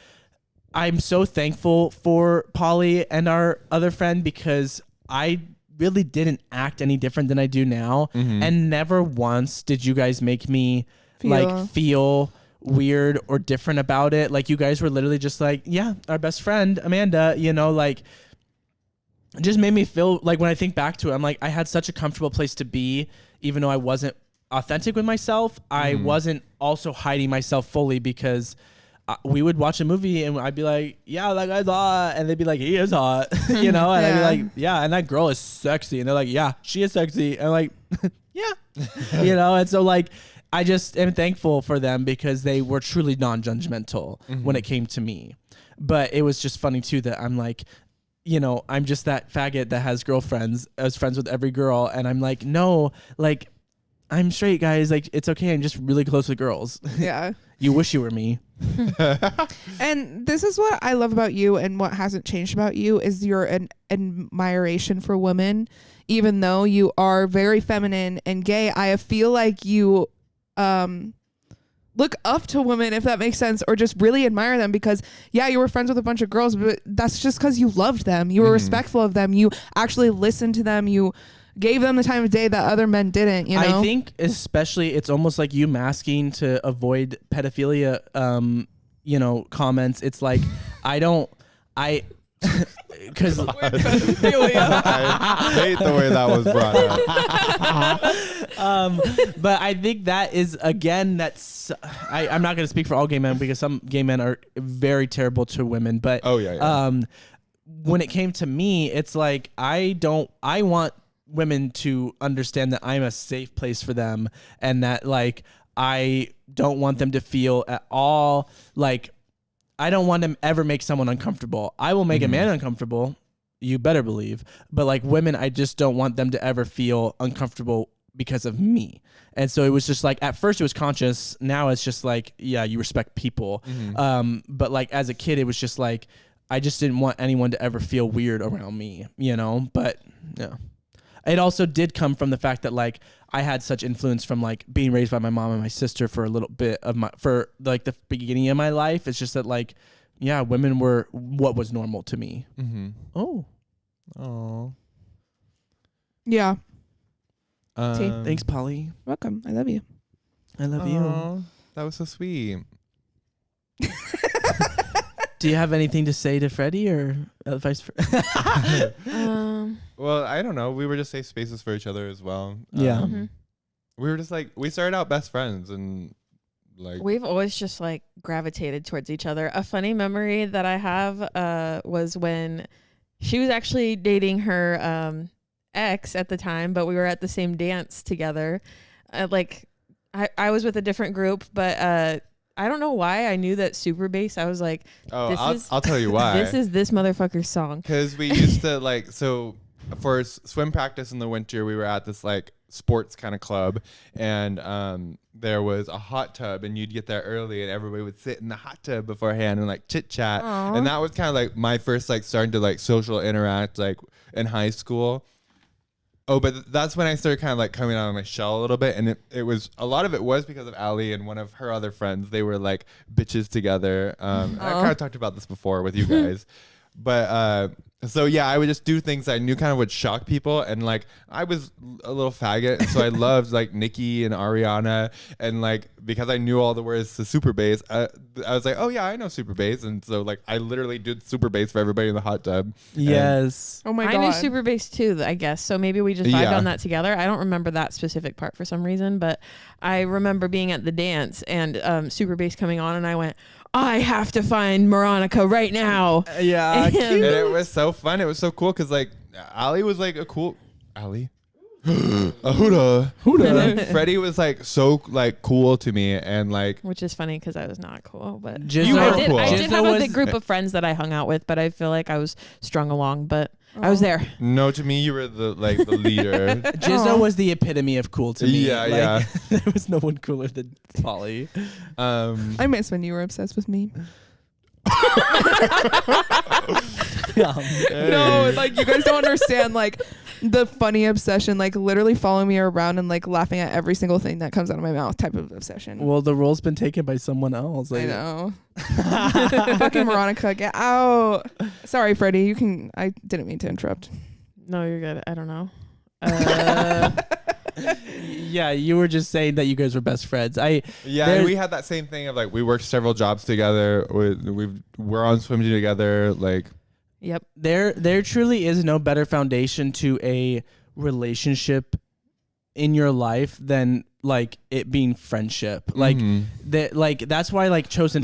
I'm so thankful for Polly and our other friend, because I really didn't act any different than I do now. And never once did you guys make me feel weird or different about it. Like, you guys were literally just like, yeah, our best friend, Amanda, you know, like, it just made me feel like, when I think back to it, I'm like, I had such a comfortable place to be, even though I wasn't authentic with myself. I wasn't also hiding myself fully, because we would watch a movie and I'd be like, yeah, that guy's hot. And they'd be like, he is hot, you know? And I'd be like, yeah, and that girl is sexy. And they're like, yeah, she is sexy. And I'm like, yeah, you know? And so like, I just am thankful for them, because they were truly non-judgmental when it came to me. But it was just funny too, that I'm like, you know, I'm just that faggot that has girlfriends, as friends with every girl. And I'm like, no, like, I'm straight, guys. Like, it's okay. I'm just really close with girls. Yeah. You wish you were me. And this is what I love about you, and what hasn't changed about you is your admiration for women. Even though you are very feminine and gay, I feel like you look up to women, if that makes sense, or just really admire them, because yeah, you were friends with a bunch of girls, but that's just because you loved them. You were respectful of them. You actually listened to them. You gave them the time of day that other men didn't, you know? I think especially it's almost like you masking to avoid pedophilia, you know, comments. It's like, because I hate the way that was brought up. but I think that is, again, I'm not going to speak for all gay men, because some gay men are very terrible to women, but when it came to me, it's like, I want women to understand that I'm a safe place for them, and that like, I don't want them to feel at all like, I don't want to ever make someone uncomfortable. I will make a man uncomfortable, you better believe. But like, women, I just don't want them to ever feel uncomfortable because of me. And so it was just like, at first it was conscious. Now it's just like, yeah, you respect people. But like, as a kid, it was just like, I just didn't want anyone to ever feel weird around me, you know? But yeah. It also did come from the fact that like, I had such influence from like being raised by my mom and my sister for a little bit of for like the beginning of my life. It's just that like, yeah, women were what was normal to me. Oh. Yeah. Thanks, Polly. Welcome. I love you. I love you. That was so sweet. Do you have anything to say to Freddie, or vice versa? Well, I don't know. We were just safe spaces for each other as well. Yeah. We were just like, we started out best friends, and like, we've always just like gravitated towards each other. A funny memory that I have was when she was actually dating her ex at the time, but we were at the same dance together. I was with a different group, but I don't know why I knew that super bass. I was like, I'll tell you why. This is this motherfucker's song. Because we used to like, so for swim practice in the winter, we were at this like sports kind of club, and there was a hot tub, and you'd get there early, and everybody would sit in the hot tub beforehand and like chit chat. And that was kind of like my first like starting to like social interact like in high school. Oh, but that's when I started kind of like coming out of my shell a little bit. And it was, a lot of it was because of Allie and one of her other friends. They were like bitches together. I kind of talked about this before with you guys. But so yeah, I would just do things I knew kind of would shock people, and like I was a little faggot, and so I loved like Nikki and Ariana, and like because I knew all the words to super bass, I was like, oh yeah, I know super bass, and so like I literally did super bass for everybody in the hot tub. Yes. Oh my God. I knew super bass too, I guess. So maybe we just vibed on that together. I don't remember that specific part for some reason, but I remember being at the dance and super bass coming on, and I went, I have to find Moronica right now. Yeah. And it was so fun. It was so cool because like Allie was like a cool Allie. Huda. Freddie was like so like cool to me, and like, Which is funny because I was not cool, but Jizzo- You I were did, cool. I did Jizzo have a was- big group of friends that I hung out with, but I feel like I was strung along. But I was there. no, to me you were the leader. Jizzo was the epitome of cool to me. Yeah, Like, yeah. There was no one cooler than Polly. I miss when you were obsessed with me. No, like you guys don't understand like the funny obsession, like literally following me around and like laughing at every single thing that comes out of my mouth type of obsession. Well, the role's been taken by someone else. I Like, know. Fucking Moronica, get out. Sorry, Freddie. You can. I didn't mean to interrupt. No, you're good. I don't know. yeah, you were just saying that you guys were best friends. Yeah, There- and we had that same thing of like we worked several jobs together. We're on swim team together. Like, Yep. There truly is no better foundation to a relationship in your life than like it being friendship. Like that's why like chosen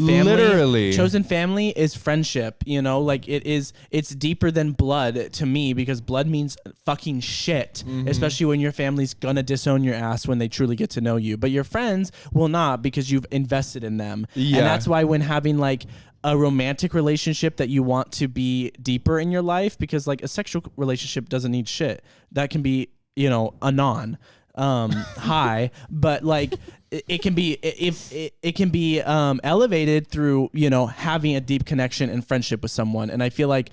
family is friendship, you know? Like it's deeper than blood to me, because blood means fucking shit, especially when your family's gonna disown your ass when they truly get to know you. But your friends will not, because you've invested in them. Yeah. And that's why when having like a romantic relationship that you want to be deeper in your life, because like a sexual relationship doesn't need shit. That can be, you know, high, but like it can be, if it can be elevated through, you know, having a deep connection and friendship with someone. And I feel like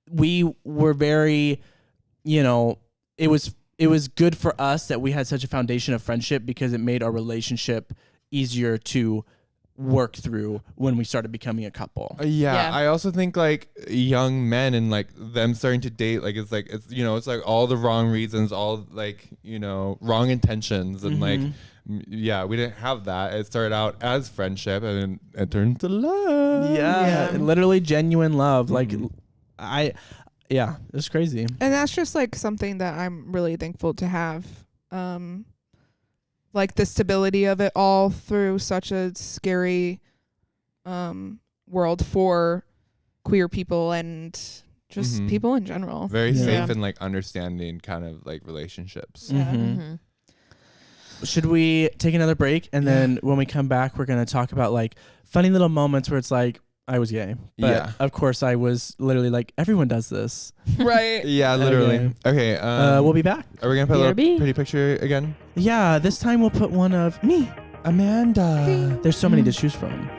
we were very, you know, it was good for us that we had such a foundation of friendship, because it made our relationship easier to work through when we started becoming a couple. Yeah, I also think like young men and like them starting to date, like it's you know, it's like all the wrong reasons, all like, you know, wrong intentions, and like yeah, we didn't have that. It started out as friendship and it turned to love. Yeah, literally genuine love. Like it's crazy. And that's just like something that I'm really thankful to have. Like the stability of it all through such a scary world for queer people and just people in general. Very safe and like understanding kind of like relationships. Should we take another break, and then when we come back, we're gonna talk about like funny little moments where it's like, I was gay, but of course I was literally like, everyone does this. Right. Yeah, literally. Okay. We'll be back. Are we gonna put a BRB. little pretty picture again? Yeah, this time we'll put one of me, Amanda. There's so many to choose from.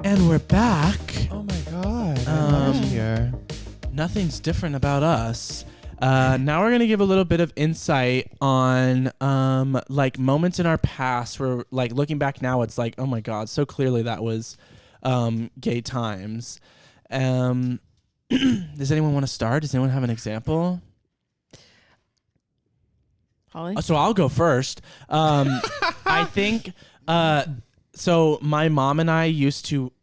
And we're back. Oh my god. I love you here. Nothing's different about us. Now we're gonna give a little bit of insight on like moments in our past where, like, looking back now, it's like, oh my god, so clearly that was gay times. Does anyone want to start? Does anyone have an example? Holly? So I'll go first. I think so my mom and I used to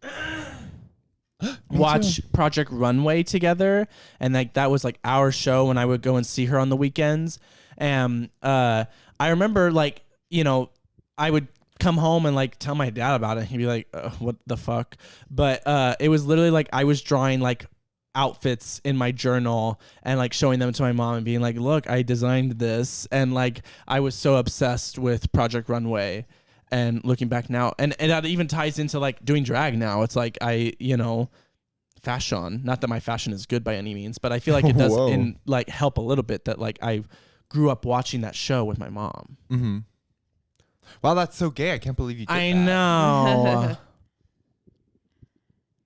watch Project Runway together, and like that was like our show when I would go and see her on the weekends. And I remember, like, you know, I would come home and like tell my dad about it. He'd be like, what the fuck? But it was literally like I was drawing like outfits in my journal and like showing them to my mom and being like, look, I designed this. And like I was so obsessed with Project Runway. And looking back now, and that even ties into like doing drag now. It's like I, you know, fashion. Not that my fashion is good by any means, but I feel like it does in like help a little bit that like I grew up watching that show with my mom. Mm-hmm. Wow, that's so gay. I can't believe you did I that. know.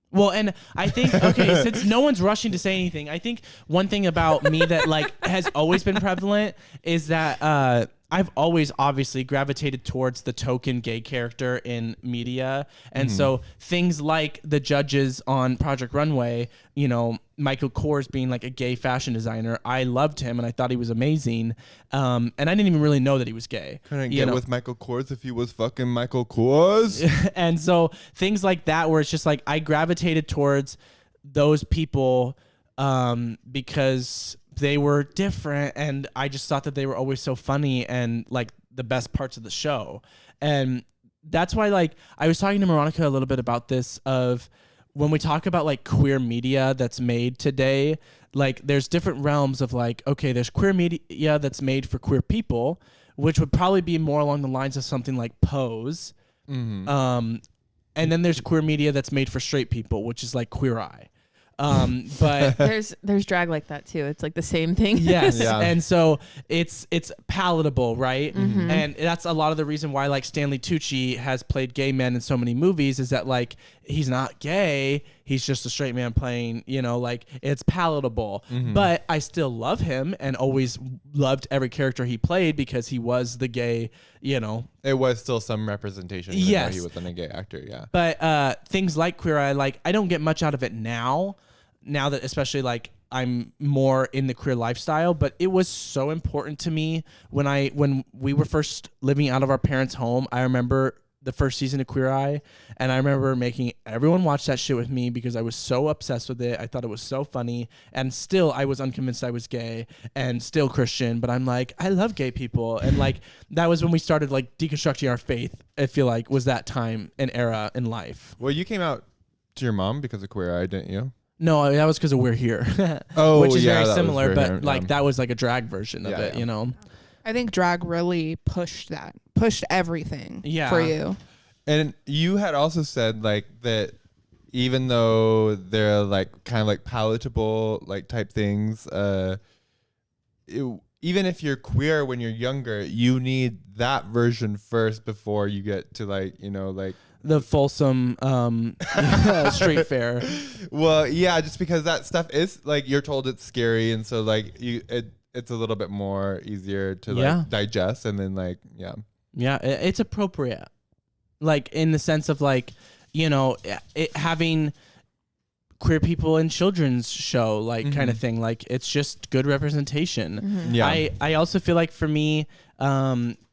Well, and I think, okay, since no one's rushing to say anything, I think one thing about me that like has always been prevalent is that I've always obviously gravitated towards the token gay character in media. And so things like the judges on Project Runway, you know, Michael Kors being like a gay fashion designer, I loved him and I thought he was amazing. And I didn't even really know that he was gay. Couldn't get with Michael Kors if he was fucking Michael Kors. And so things like that, where it's just like I gravitated towards those people because they were different, and I just thought that they were always so funny and like the best parts of the show. And that's why, like, I was talking to Moronica a little bit about this, of when we talk about like queer media that's made today, like there's different realms of like, okay, there's queer media that's made for queer people, which would probably be more along the lines of something like Pose. And then there's queer media that's made for straight people, which is like Queer Eye. But there's drag like that too. It's like the same thing. yes. Yeah. And so it's palatable, right? And that's a lot of the reason why like Stanley Tucci has played gay men in so many movies, is that like he's not gay, he's just a straight man playing, you know, like it's palatable. But I still love him and always loved every character he played because he was the gay, you know. It was still some representation. Even though he wasn't a gay actor. Yeah. But things like Queer Eye, like I don't get much out of it now that especially like I'm more in the queer lifestyle, but it was so important to me when we were first living out of our parents' home. I remember the first season of Queer Eye, and I remember making everyone watch that shit with me because I was so obsessed with it. I thought it was so funny, and still I was unconvinced I was gay and still Christian, but I'm like, I love gay people. And like that was when we started like deconstructing our faith. I feel like was that time and era in life. Well, you came out to your mom because of Queer Eye, didn't you? No, that was because of We're Here. Which is very similar, but like that was like a drag version of it, you know? I think drag really pushed everything for you. And you had also said like that even though they're like kind of like palatable like type things, even if you're queer when you're younger, you need that version first before you get to like, you know, like the fulsome street fair. Well, yeah, just because that stuff is like you're told it's scary, and so like it's a little bit more easier to like digest, and then like it's appropriate, like in the sense of like, you know, having queer people in children's show like kind of thing, like it's just good representation. I also feel like for me,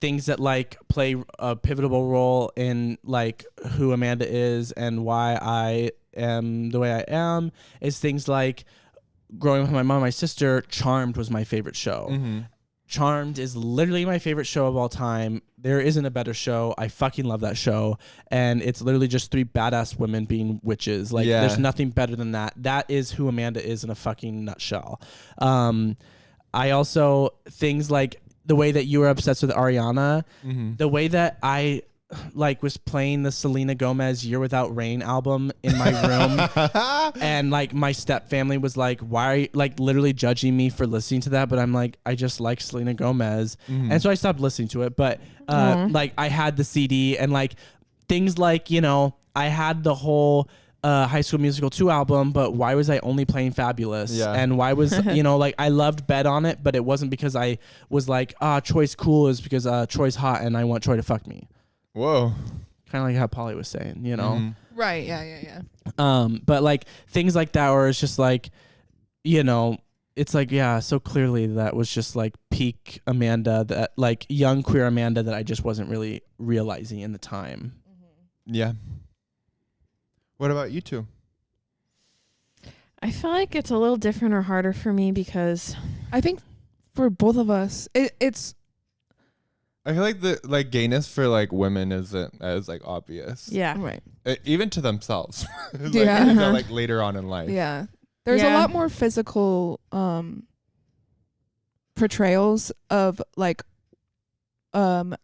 things that like play a pivotal role in like who Amanda is and why I am the way I am is things like growing up with my mom and my sister. Charmed was my favorite show. Charmed is literally my favorite show of all time. There isn't a better show. I fucking love that show. And it's literally just three badass women being witches. Like there's nothing better than that. That is who Amanda is in a fucking nutshell. I also, things like the way that you were obsessed with Ariana, the way that I like was playing the Selena Gomez Year Without Rain album in my room and like my step family was like, why are you like literally judging me for listening to that? But I'm like, I just like Selena Gomez. And so I stopped listening to it. But like I had the CD and like things like, you know, I had the whole High School Musical 2 album, but why was I only playing Fabulous? And why was, you know, like I loved Bet on It, but it wasn't because I was like, Troy's cool, is because Troy's hot and I want Troy to fuck me. Whoa. Kind of like how Polly was saying, you know? Right, yeah. But like things like that where it's just like, you know, it's like, yeah, so clearly that was just like peak Amanda, that like young queer Amanda that I just wasn't really realizing in the time. Yeah. What about you two? I feel like it's a little different or harder for me because I think for both of us, it's. I feel like the like gayness for like women isn't as like obvious. Yeah. Right. Even to themselves. Like, Yeah. until, like later on in life. Yeah. There's a lot more physical portrayals of like a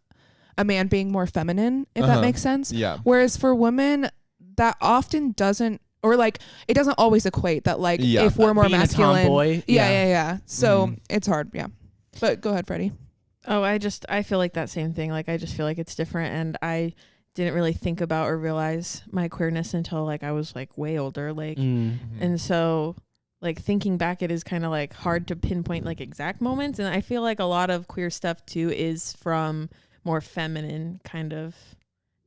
man being more feminine, if that makes sense. Yeah. Whereas for women, that often doesn't, or like it doesn't always equate that like if we're more being masculine. a tomboy, Yeah. So it's hard, yeah. But go ahead, Freddie. Oh, I feel like that same thing. Like, I just feel like it's different. And I didn't really think about or realize my queerness until like I was like way older. Like, and so like thinking back, it is kind of like hard to pinpoint like exact moments. And I feel like a lot of queer stuff too is from more feminine kind of.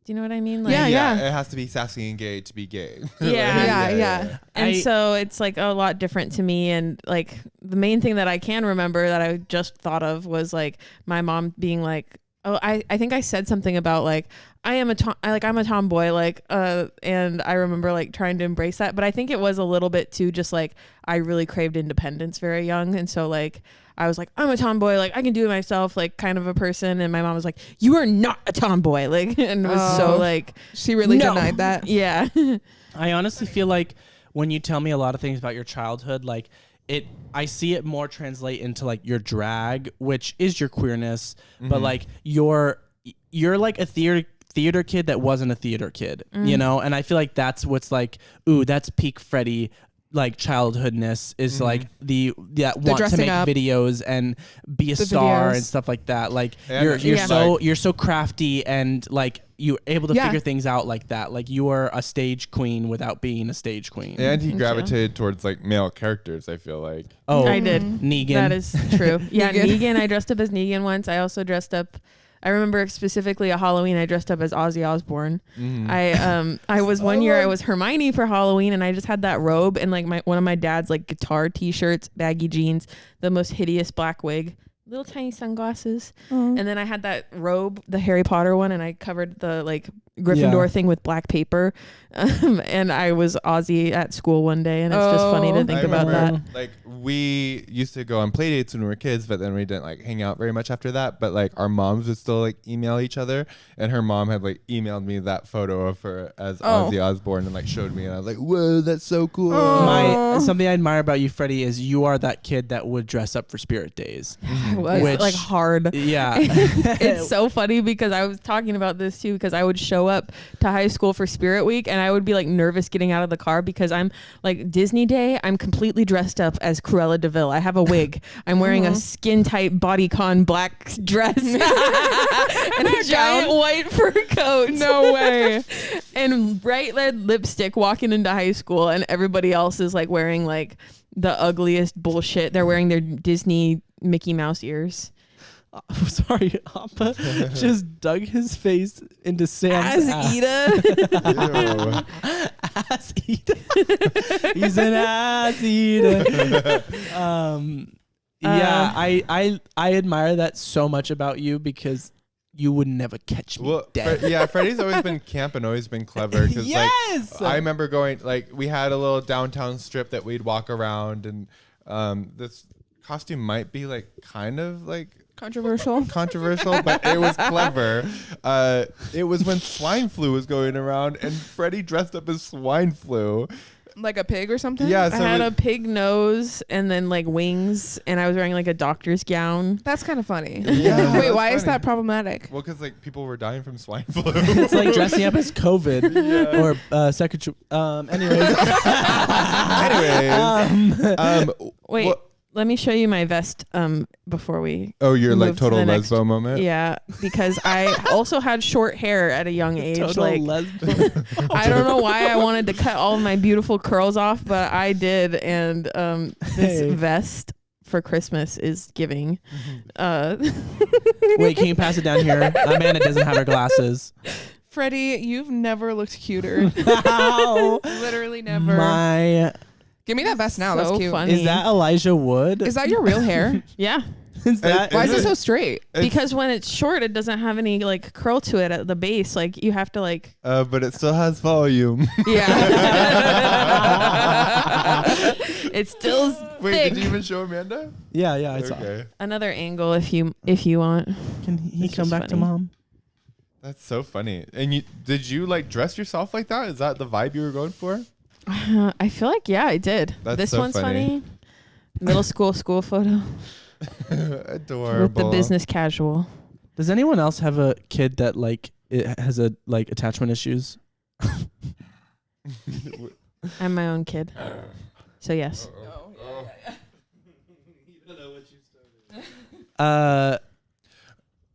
Do you know what I mean? Like, Yeah. It has to be sassy and gay to be gay. Yeah. And so it's like a lot different to me. And like the main thing that I can remember that I just thought of was like my mom being like, Oh, I think I said something about like I'm a tomboy, like and I remember like trying to embrace that, but I think it was a little bit too just like I really craved independence very young, and so like I was like, I'm a tomboy, like I can do it myself, like kind of a person, and my mom was like, you are not a tomboy, like, and it was so like she really denied that. Yeah. I honestly feel like when you tell me a lot of things about your childhood, like I see it more translate into like your drag, which is your queerness, but like you're like a theater kid that wasn't a theater kid, you know? And I feel like that's what's like, ooh, that's peak Freddie like childhoodness is like want to make videos and be a star and stuff like that. Like you're so crafty and like you're able to figure things out like that. Like you are a stage queen without being a stage queen. And he gravitated towards like male characters, I feel like. Oh, I did. Negan. That is true. Yeah, Negan. I dressed up as Negan once. I also dressed up. I remember specifically a Halloween I dressed up as Ozzy Osbourne. I was one year I was Hermione for Halloween, and I just had that robe and like one of my dad's like guitar t-shirts, baggy jeans, the most hideous black wig, little tiny sunglasses, and then I had that robe, the Harry Potter one, and I covered the like Gryffindor thing with black paper, and I was Ozzy at school one day, and it's just funny to think about that. Like we used to go on play dates when we were kids, but then we didn't like hang out very much after that. But like our moms would still like email each other, and her mom had like emailed me that photo of her as Ozzy Osbourne and like showed me, and I was like, whoa, that's so cool. Something I admire about you, Freddie, is you are that kid that would dress up for Spirit Days. Which, like hard. Yeah. It's so funny because I was talking about this too, because I would show up to high school for Spirit Week and I would be like nervous getting out of the car because I'm like Disney Day, I'm completely dressed up as Cruella DeVille. I have a wig. I'm wearing a skin tight bodycon black dress and a giant white fur coat. No way. And bright red lipstick walking into high school, and everybody else is like wearing like the ugliest bullshit. They're wearing their Disney Mickey Mouse ears. I'm sorry, Appa just dug his face into Sam's ass. Eater. Ass eater. He's an ass eater. I admire that so much about you because you would never catch me dead. Freddie's always been camp and always been clever. Yes! Like, I remember going, like, we had a little downtown strip that we'd walk around, and this costume might be, like, kind of, like, controversial, but it was clever. It was when swine flu was going around, and Freddie dressed up as swine flu. Like a pig or something? Yeah. I had a pig nose and then like wings, and I was wearing like a doctor's gown. That's kind of funny. Yeah. Wait, why is that problematic? Well, because like people were dying from swine flu. It's like dressing up as COVID or secretary. Wait. Let me show you my vest before we. Oh, you're like move to total the next- lesbo moment? Yeah, because I also had short hair at a young age. Total lesbo. I don't know why I wanted to cut all of my beautiful curls off, but I did. And this vest for Christmas is giving. Wait, can you pass it down here? Amanda doesn't have her glasses. Freddie, you've never looked cuter. Wow. Literally never. Give me that vest now. That's cute. Funny. Is that Elijah Wood? Is that your real hair? Yeah. Why is it so straight? Because when it's short, it doesn't have any like curl to it at the base. Like you have to like. But it still has volume. Yeah. It's still Wait, thick. did you even show Amanda? Yeah, I saw. Okay. Another angle if you want. Can he It's come just back to funny. mom? That's so funny. And did you like dress yourself like that? Is that the vibe you were going for? I feel like I did. That's this so one's funny. Middle school photo Adorable. with the business casual. Does anyone else have a kid that like it has a like attachment issues? I'm my own kid. So yes.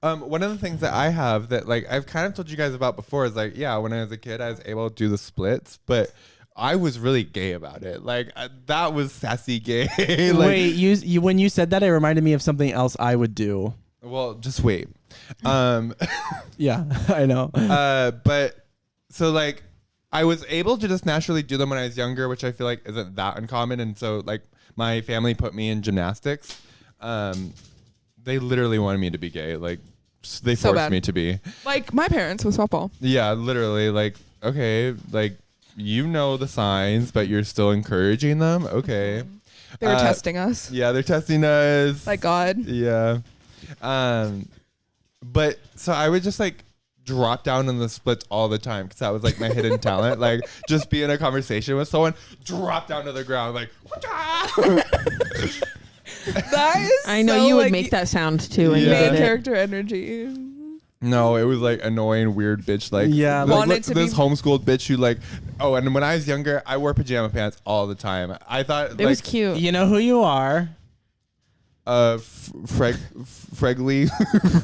One of the things that I have that like I've kind of told you guys about before is like, yeah, when I was a kid, I was able to do the splits, but I was really gay about it. Like that was sassy gay. Like, wait, you when you said that, it reminded me of something else I would do. Well, just wait. Yeah, I know. But so like I was able to just naturally do them when I was younger, which I feel like isn't that uncommon. And so like my family put me in gymnastics. They literally wanted me to be gay. Like they So forced bad. me to be. Like my parents with softball. Yeah, literally. Like, okay, like you know the signs, but you're still encouraging them. Okay. They were testing us. Yeah, they're testing us. Like God. Yeah. But so I would just like drop down in the splits all the time because that was like my hidden talent. Like just be in a conversation with someone, drop down to the ground, like. That is. I know so, you would like, make that sound too. And Yeah. you main did it. character energy. No, it was like annoying, weird bitch. Like, Yeah. like, Wanted look, to this be- homeschooled bitch who like, oh, and when I was younger, I wore pajama pants all the time. I thought It like, was cute. You know who you are. Fregley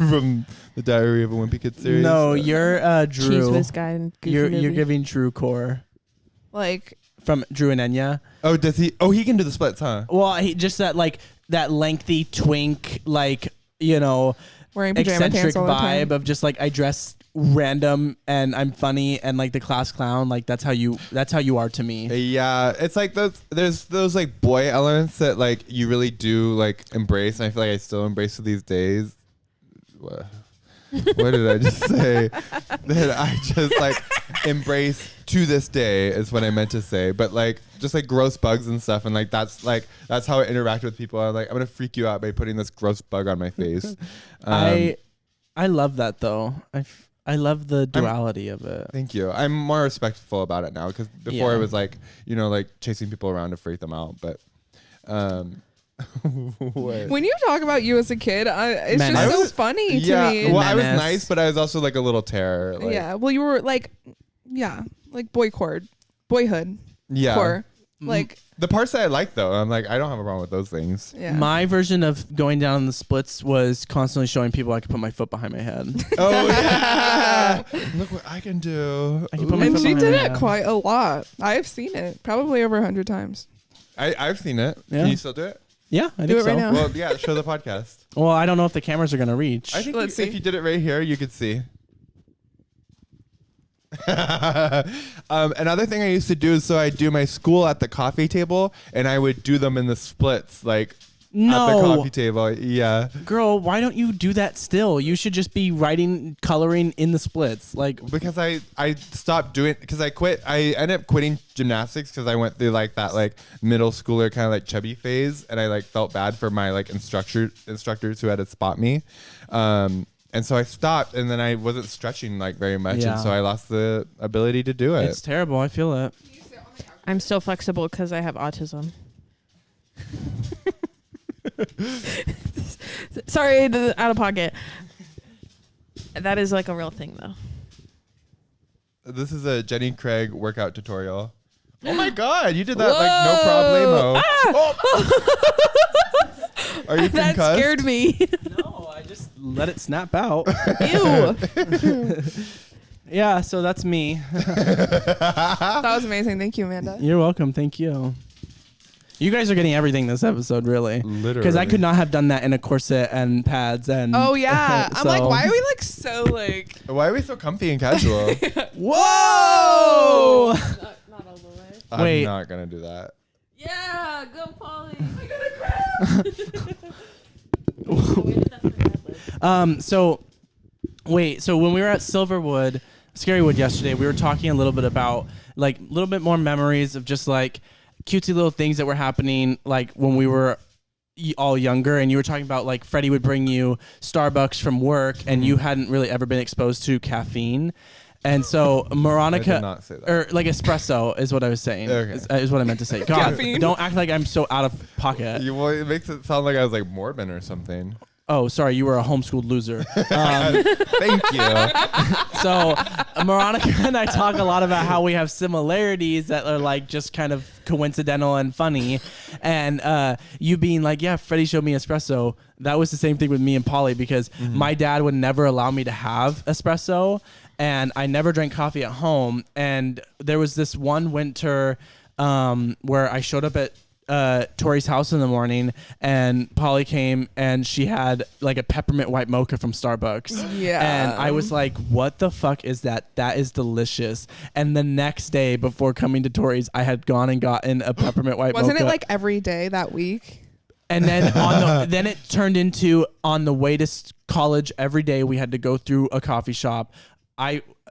from the Diary of a Wimpy Kid series. No, you're Cheese Drew. Whiz guy and Goofy You're Movie. giving Drew core Like from Drew and Enya. Oh, does he? Oh, he can do the splits, huh? Well, he just that lengthy twink, like, you know, wearing pajama eccentric pants all the vibe time. of just like I dress random and I'm funny and like the class clown. Like that's how you are to me. Yeah, it's like there's those like boy elements that like you really do like embrace, and I feel like I still embrace it these days. What did I just say? That I just like embrace to this day is what I meant to say. But like just like gross bugs and stuff, and like that's how I interact with people. I'm like, I'm gonna freak you out by putting this gross bug on my face. I love that though. I love the duality of it. Thank you. I'm more respectful about it now because before Yeah. it was like, you know, like chasing people around to freak them out. But what? When you talk about you as a kid, it's Menace. just I so was- funny yeah, to me. well, I was Menace. nice, but I was also like a little terror. Like, Yeah. Well, you were like boyhood, yeah. core. Like, The parts that I like though, I'm like, I don't have a problem with those things. yeah. My version of going down the splits was constantly showing people I could put my foot behind my head. Oh yeah! Look what I can do. I can put my And foot she behind did my it head. quite a lot. I've seen it probably over 100 times. I've seen it. Yeah. Can you still do it? Yeah, I Do think it right so. now. Well, yeah. Show the podcast. Well, I don't know if the cameras are gonna reach. I think Let's if see. you did it right here, you could see. Another thing I used to do is so I'd do my school at the coffee table, and I would do them in the splits, like at the No, coffee table. Yeah, girl, why don't you do that still? You should just be coloring in the splits. Like, because I stopped doing because I quit. I ended up quitting gymnastics because I went through like that like middle schooler kind of like chubby phase, and I like felt bad for my like instructors who had to spot me. And so I stopped, and then I wasn't stretching like very much, Yeah. and so I lost the ability to do it. it's terrible. I feel it. I'm still flexible because I have autism. Sorry, out of pocket. That is like a real thing, though. This is a Jenny Craig workout tutorial. Oh my God, you did that like no problemo. Are you That concussed? scared me. No, I just let it snap out. Ew. Yeah, so that's me. That was amazing. Thank you, Amanda. You're welcome. Thank you. You guys are getting everything this episode, really. Literally. Because I could not have done that in a corset and pads and. Oh yeah. I'm like, So- why are we like so like? Why are we so comfy and casual? Whoa! Not all the way. I'm Wait. not gonna do that. Yeah, go Polly. So when we were at Scarywood yesterday, we were talking a little bit about like a little bit more memories of just like cutesy little things that were happening like when we were all younger, and you were talking about like Freddie would bring you Starbucks from work and you hadn't really ever been exposed to caffeine. And so Moronica, I did not say that. or like espresso is what I was saying. Okay. Is what I meant to say. God, Caffeine. don't act like I'm so out of pocket. Well, it makes it sound like I was like Morbin or something. Oh, sorry, you were a homeschooled loser. Thank you. So Moronica and I talk a lot about how we have similarities that are like just kind of coincidental and funny. And you being like, yeah, Freddie showed me espresso. That was the same thing with me and Polly, because my dad would never allow me to have espresso, and I never drank coffee at home. And there was this one winter where I showed up at Tori's house in the morning, and Polly came and she had like a peppermint white mocha from Starbucks. Yeah. And I was like, what the fuck is that? That is delicious. And the next day before coming to Tori's, I had gone and gotten a peppermint white Wasn't mocha. it like every day that week? And then then it turned into on the way to college every day we had to go through a coffee shop.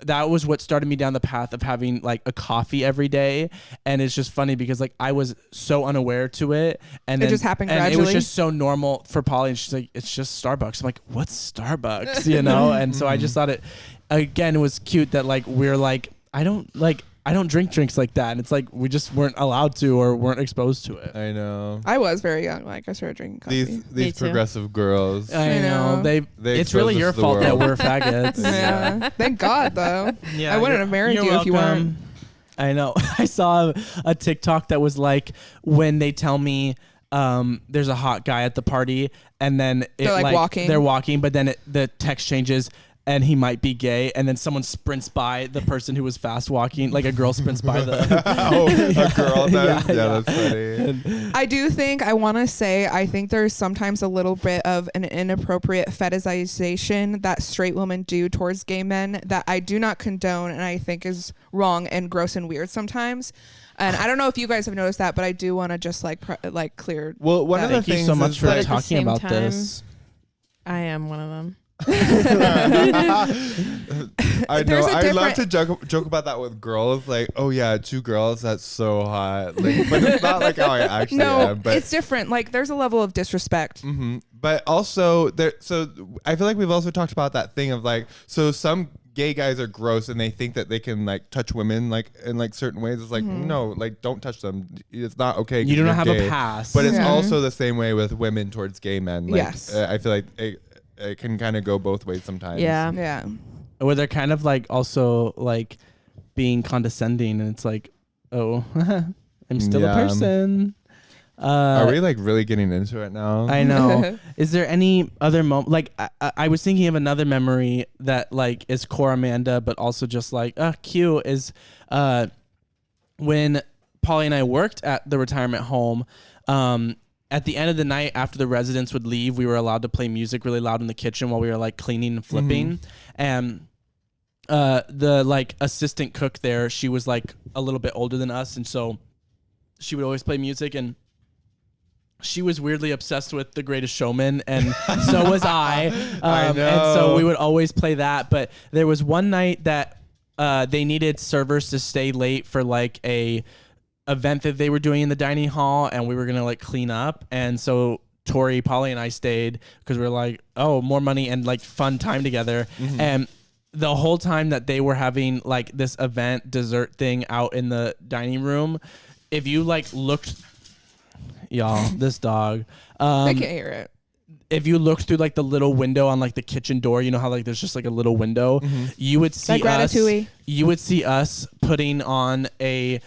That was what started me down the path of having like a coffee every day. And it's just funny because like I was so unaware to it. And It then, just happened and gradually? it was just so normal for Polly. And she's like, it's just Starbucks. I'm like, what's Starbucks? You know? And so I just thought it was cute that like, we're like, I don't drink drinks like that. And it's like, we just weren't allowed to or weren't exposed to it. I know. I was very young. Like I started drinking coffee. These progressive girls. I know. They It's really expose your us to the fault that world. we're faggots. Yeah. Thank God though. Yeah, I wouldn't have married you're you if you weren't. welcome. I know. I saw a TikTok that was like when they tell me there's a hot guy at the party and then They're like walking. They're walking, but then the text changes and he might be gay, and then someone sprints by the person who was fast walking, like a girl sprints by the a girl does? Yeah. That's funny. I do think I think there's sometimes a little bit of an inappropriate fetishization that straight women do towards gay men that I do not condone and I think is wrong and gross and weird sometimes. And I don't know if you guys have noticed that, but I do want to just like clear. Well, one of the Thank you things so much is for that- talking about this. I am one of them. I There's know. a I love different- to joke about that with girls. Like, oh yeah, 2 girls. That's so hot. Like, but it's not like how I actually No, am. But it's different. Like there's a level of disrespect. But also there. So I feel like we've also talked about that thing of like. So some gay guys are gross and they think that they can like touch women like in like certain ways. It's like no, like don't touch them. It's not okay. 'cause You don't you're have gay. a pass. But it's Yeah. also the same way with women towards gay men. Like, Yes. I feel like it can kind of go both ways sometimes. Yeah. Yeah. Where they're kind of like also like being condescending, and it's like, oh, I'm still a Yeah. person. Are we like really getting into it now? I know. Is there any other moment? Like I was thinking of another memory that like is core Amanda, but also just like cute is when Polly and I worked at the retirement home. At the end of the night, after the residents would leave, we were allowed to play music really loud in the kitchen while we were like cleaning and flipping. And the like assistant cook there, she was like a little bit older than us, and so she would always play music, and she was weirdly obsessed with The Greatest Showman, and so was I. And so we would always play that. But there was one night that they needed servers to stay late for like a event that they were doing in the dining hall, and we were gonna like clean up, and so Tori, Polly, and I stayed because we were like, oh, more money and like fun time together. And the whole time that they were having like this event dessert thing out in the dining room, if you like looked, y'all, this dog, I can't hear it. if you looked through like the little window on like the kitchen door, you know how like there's just like a little window, you would see Ratatouille. you would see us putting on a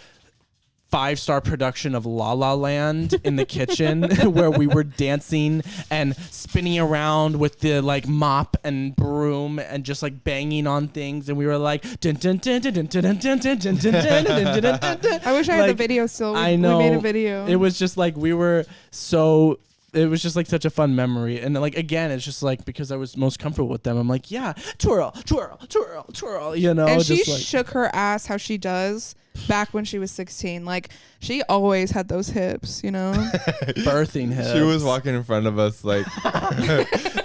5-star production of La La Land in the kitchen where we were dancing and spinning around with the like mop and broom and just like banging on things, and we were like dun, dun, dun, dun, dun, dun, dun, dun, dun, dun, dun, dun, dun, dun, dun. I wish I had the Like, video still. I know. We made a video. It was just like we were so. It was just like such a fun memory, and like again, it's just like because I was most comfortable with them. I'm like, yeah, twirl, twirl, twirl, twirl. You know, and she just like, shook her ass how she does back when she was 16. Like she always had those hips, you know. birthing hips. She was walking in front of us like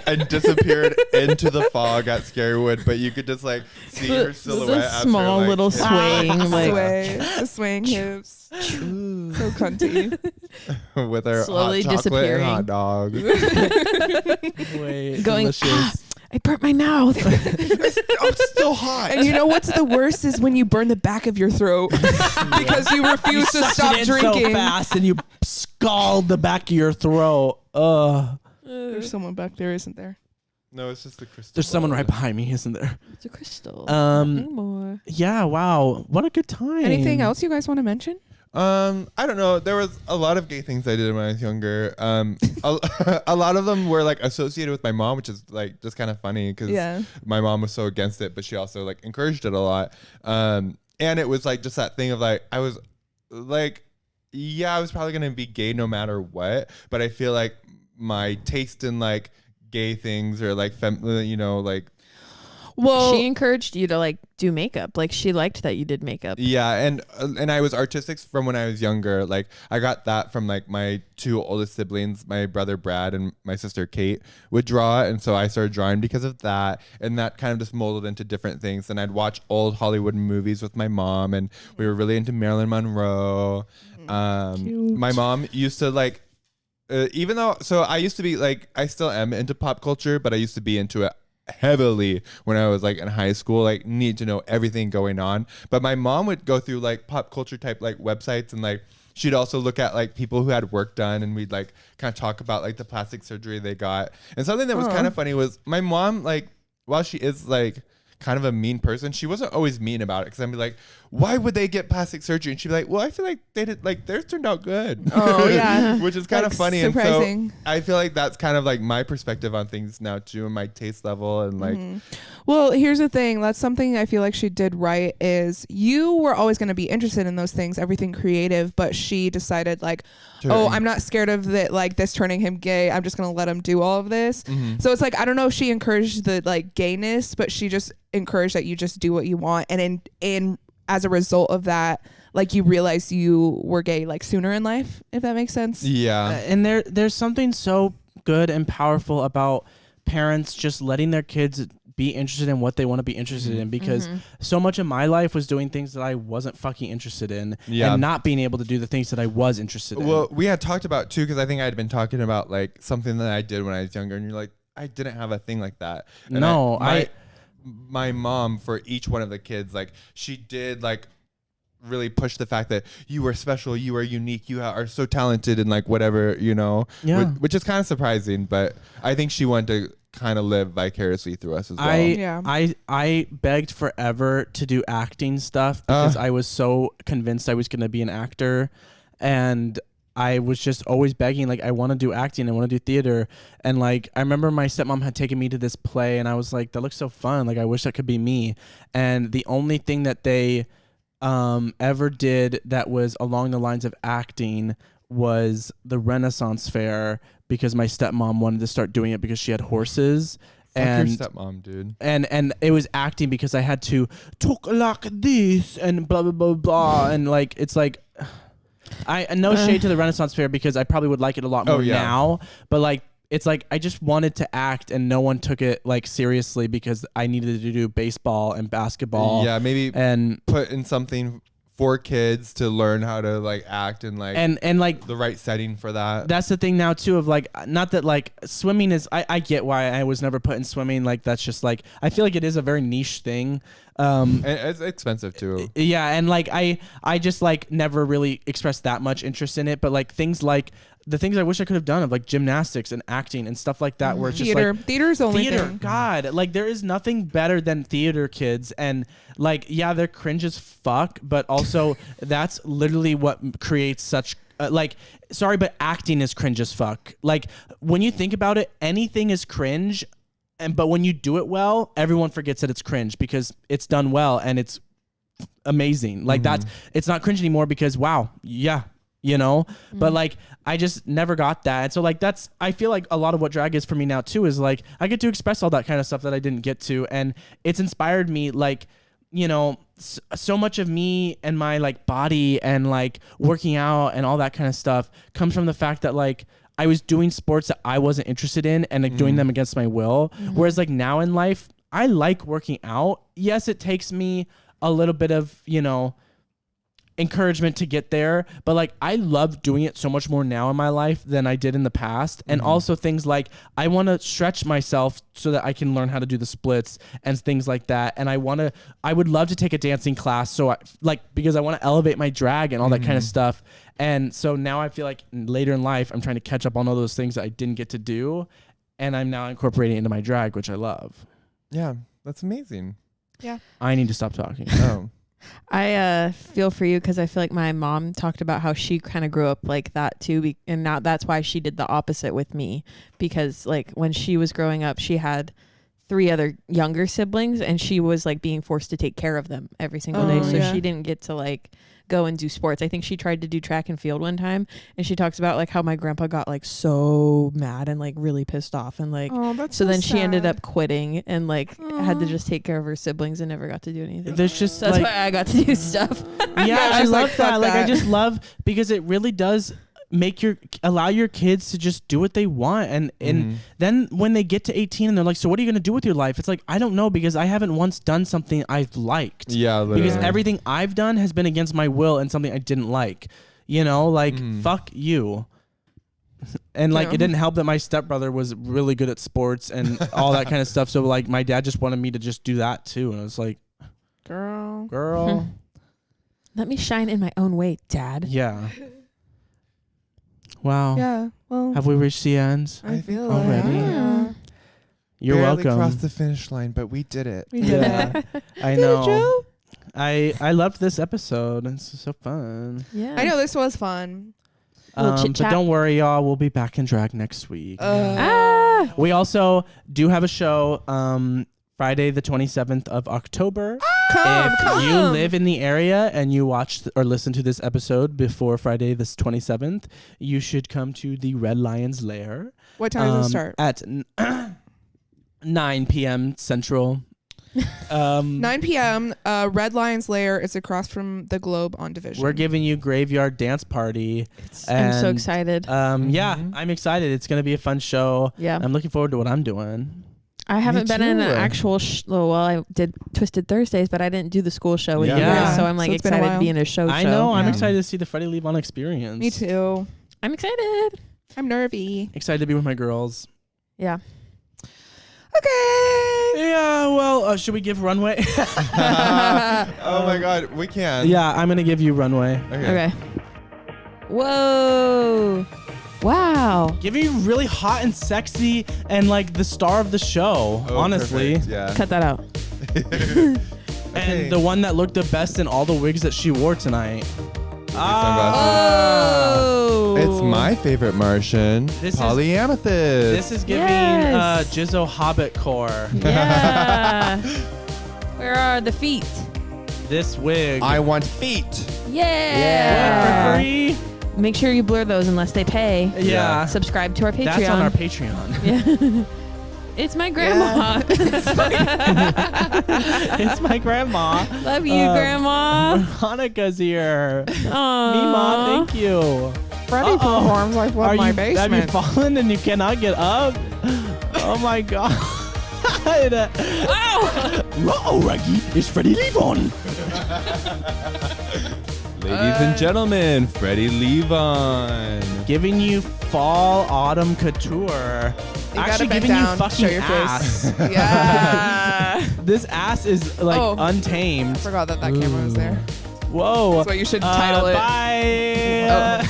and disappeared into the fog at Scarywood, but you could just like see her silhouette. as her, small like, little hips. swing, like the swaying hips. So cunty. with her Slowly hot chocolate and disappearing. hot dog. Wait, Going, delicious. I burnt my mouth. It's still hot. And you know what's the worst is when you burn the back of your throat because you refuse to Sucked stop it in so drinking. fast, and you scald the back of your throat. Ugh. There's someone back there, isn't there? No, it's just the crystal. There's someone right behind me, isn't there? It's a crystal. Um, Nothing more. Yeah. Wow. What a good time. Anything else you guys want to mention? I don't know. There was a lot of gay things I did when I was younger. A lot of them were like associated with my mom, which is like just kind of funny because Yeah. my mom was so against it, but she also like encouraged it a lot. And it was like just that thing of like I was like, yeah, I was probably gonna be gay no matter what, but I feel like my taste in like gay things or like like Well, she encouraged you to like do makeup. Like she liked that you did makeup. Yeah, and I was artistic from when I was younger. Like I got that from like my two oldest siblings, my brother Brad and my sister Kate would draw, and so I started drawing because of that, and that kind of just molded into different things. And I'd watch old Hollywood movies with my mom, and we were really into Marilyn Monroe. My mom used to like, even though, so I used to be like, I still am into pop culture, but I used to be into it heavily when I was like in high school, like need to know everything going on. But my mom would go through like pop culture type like websites, and like she'd also look at like people who had work done, and we'd like kind of talk about like the plastic surgery they got. And something that was kind of funny was my mom, like, while she is like kind of a mean person, she wasn't always mean about it, because I'd be like, why would they get plastic surgery? And she'd be like, well, I feel like they did, like theirs turned out good. Oh yeah. Which is kind Like, of funny. surprising. And so I feel like that's kind of like my perspective on things now too, and my taste level, and like Well, here's the thing. That's something I feel like she did right, is you were always going to be interested in those things, everything creative, but she decided like, oh, I'm not scared of that, like this turning him gay. I'm just going to let him do all of this. So it's like, I don't know if she encouraged the like gayness, but she just encouraged that you just do what you want. And in as a result of that, like you realize you were gay like sooner in life, if that makes sense. yeah. And there's something so good and powerful about parents just letting their kids be interested in what they want to be interested in, because so much of my life was doing things that I wasn't fucking interested in, and not being able to do the things that I was interested in. Well, we had talked about too, because I think I had been talking about like something that I did when I was younger, and you're like, I didn't have a thing like that. And No, my mom, for each one of the kids, like she did like really push the fact that you were special, you are unique, you are so talented, and like whatever, you know. Yeah. Which is kind of surprising, but I think she wanted to kind of live vicariously through us as well. I begged forever to do acting stuff, because I was so convinced I was going to be an actor, and I was just always begging, like, I want to do acting, I want to do theater. And like, I remember my stepmom had taken me to this play, and I was like, that looks so fun, like I wish that could be me. And the only thing that they ever did that was along the lines of acting was the Renaissance Fair, because my stepmom wanted to start doing it because she had horses. And your stepmom, dude. And it was acting, because I had to talk like this and blah blah blah blah, and like it's like, no shade to the Renaissance Fair, because I probably would like it a lot more now, but like it's like I just wanted to act, and no one took it like seriously, because I needed to do baseball and basketball. Yeah, maybe and put in something for kids to learn how to like act, and like and like the right setting for that. That's the thing now too, of like, not that like swimming is, I get why I was never put in swimming, like that's just like, I feel like it is a very niche thing. And it's expensive too. Yeah, and like I just like never really expressed that much interest in it, but like things like the things I wish I could have done, of like gymnastics and acting and stuff like that, where it's just like theater's only thing. God, like there is nothing better than theater, kids. And like, yeah, they're cringe as fuck, but also that's literally what creates such like, sorry, but acting is cringe as fuck. Like when you think about it, anything is cringe, but when you do it well, everyone forgets that it's cringe, because it's done well and it's amazing. Like that's, it's not cringe anymore, because wow, yeah, you know. But like I just never got that. And so like that's, I feel like a lot of what drag is for me now too, is like I get to express all that kind of stuff that I didn't get to, and it's inspired me. Like, you know, so much of me and my like body and like working out and all that kind of stuff comes from the fact that like I was doing sports that I wasn't interested in, and like doing them against my will. Whereas like now in life, I like working out. Yes, it takes me a little bit of, you know, encouragement to get there, but like I love doing it so much more now in my life than I did in the past. And also things like I want to stretch myself so that I can learn how to do the splits and things like that. And I would love to take a dancing class, so I like, because I want to elevate my drag and all that kind of stuff. And so now I feel like later in life I'm trying to catch up on all those things that I didn't get to do, and I'm now incorporating it into my drag, which I love. Yeah, that's amazing. Yeah, I need to stop talking. Oh. I feel for you, because I feel like my mom talked about how she kind of grew up like that too, and now that's why she did the opposite with me, because like when she was growing up, she had 3 other younger siblings, and she was like being forced to take care of them every single day, so she didn't get to like go and do sports. I think she tried to do track and field one time, and she talks about like how my grandpa got like so mad and like really pissed off, and like so then she ended up quitting and like had to just take care of her siblings and never got to do anything. There's just So that's like, why I got to do stuff. yeah, I she's love like, that. "Fuck Like I that." just love because it really does allow your kids to just do what they want, and then when they get to 18 and they're like, so what are you gonna do with your life? It's like, I don't know, because I haven't once done something I've liked. Yeah, literally. Because everything I've done has been against my will and something I didn't like. You know, like fuck you. And like it didn't help that my stepbrother was really good at sports and all that kind of stuff. So like my dad just wanted me to just do that too, and I was like, girl. Let me shine in my own way, Dad. Yeah. Wow. Yeah. Well, Have we reached the end? I feel already? like yeah. You're Barely welcome. crossed the finish line, but we did it. We did Yeah, it. I know. I loved this episode. It's so fun. Yeah. I know this was fun. Little But chit-chat. don't worry, y'all. We'll be back in drag next week. Ah. We also do have a show Friday the 27th of October. If you live in the area and you watch or listen to this episode before Friday this 27th, you should come to the Red Lion's Lair. What time does it start? At 9 p.m. Central. 9 p.m. Red Lion's Lair is across from the Globe on Division. We're giving you Graveyard Dance Party. I'm so And, excited. Yeah, I'm excited. It's going to be a fun show. Yeah. I'm looking forward to what I'm doing. I haven't been in an too. actual well, I did Twisted Thursdays, but I didn't do the school show with you Yeah. guys, so I'm like So it's been a excited to while. be in a show. I know. I'm Yeah. excited to see the Freddie Leave On experience. Me too. I'm excited. I'm nervy. Excited to be with my girls. Yeah. Okay. Yeah, well, should we give Runway? Oh my God, we can. Yeah, I'm going to give you Runway. Okay. Whoa. Wow. Give you really hot and sexy and like the star of the show, Oh, honestly. perfect, yeah. Cut that out. And the one that looked the best in all the wigs that she wore tonight. Oh. It's my favorite Martian, This is- Polyamethyst. This is giving Yes. Jizzo Hobbit core. Yeah. Where are the feet? This wig. I want feet. Yeah. For free? Make sure you blur those unless they pay. Yeah. Subscribe to our Patreon. That's on our Patreon. Yeah. It's my grandma. It's my grandma. Love you, Grandma. Moronicas here. Aww. Mima, thank you. Freddie performs like Are my you, basement. Have you fallen and you cannot get up? Oh my god. Oh, Raggy, it's Freddie Levon. Ladies and gentlemen, Freddie Levon. Giving you fall autumn couture. You Actually gotta bend giving down, you fucking show your ass. face. Yeah. This ass is like untamed. Forgot that camera was there. Whoa. That's what you should title it. Bye.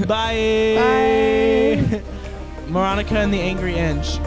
Bye. Bye. Moronica and the Angry Inch.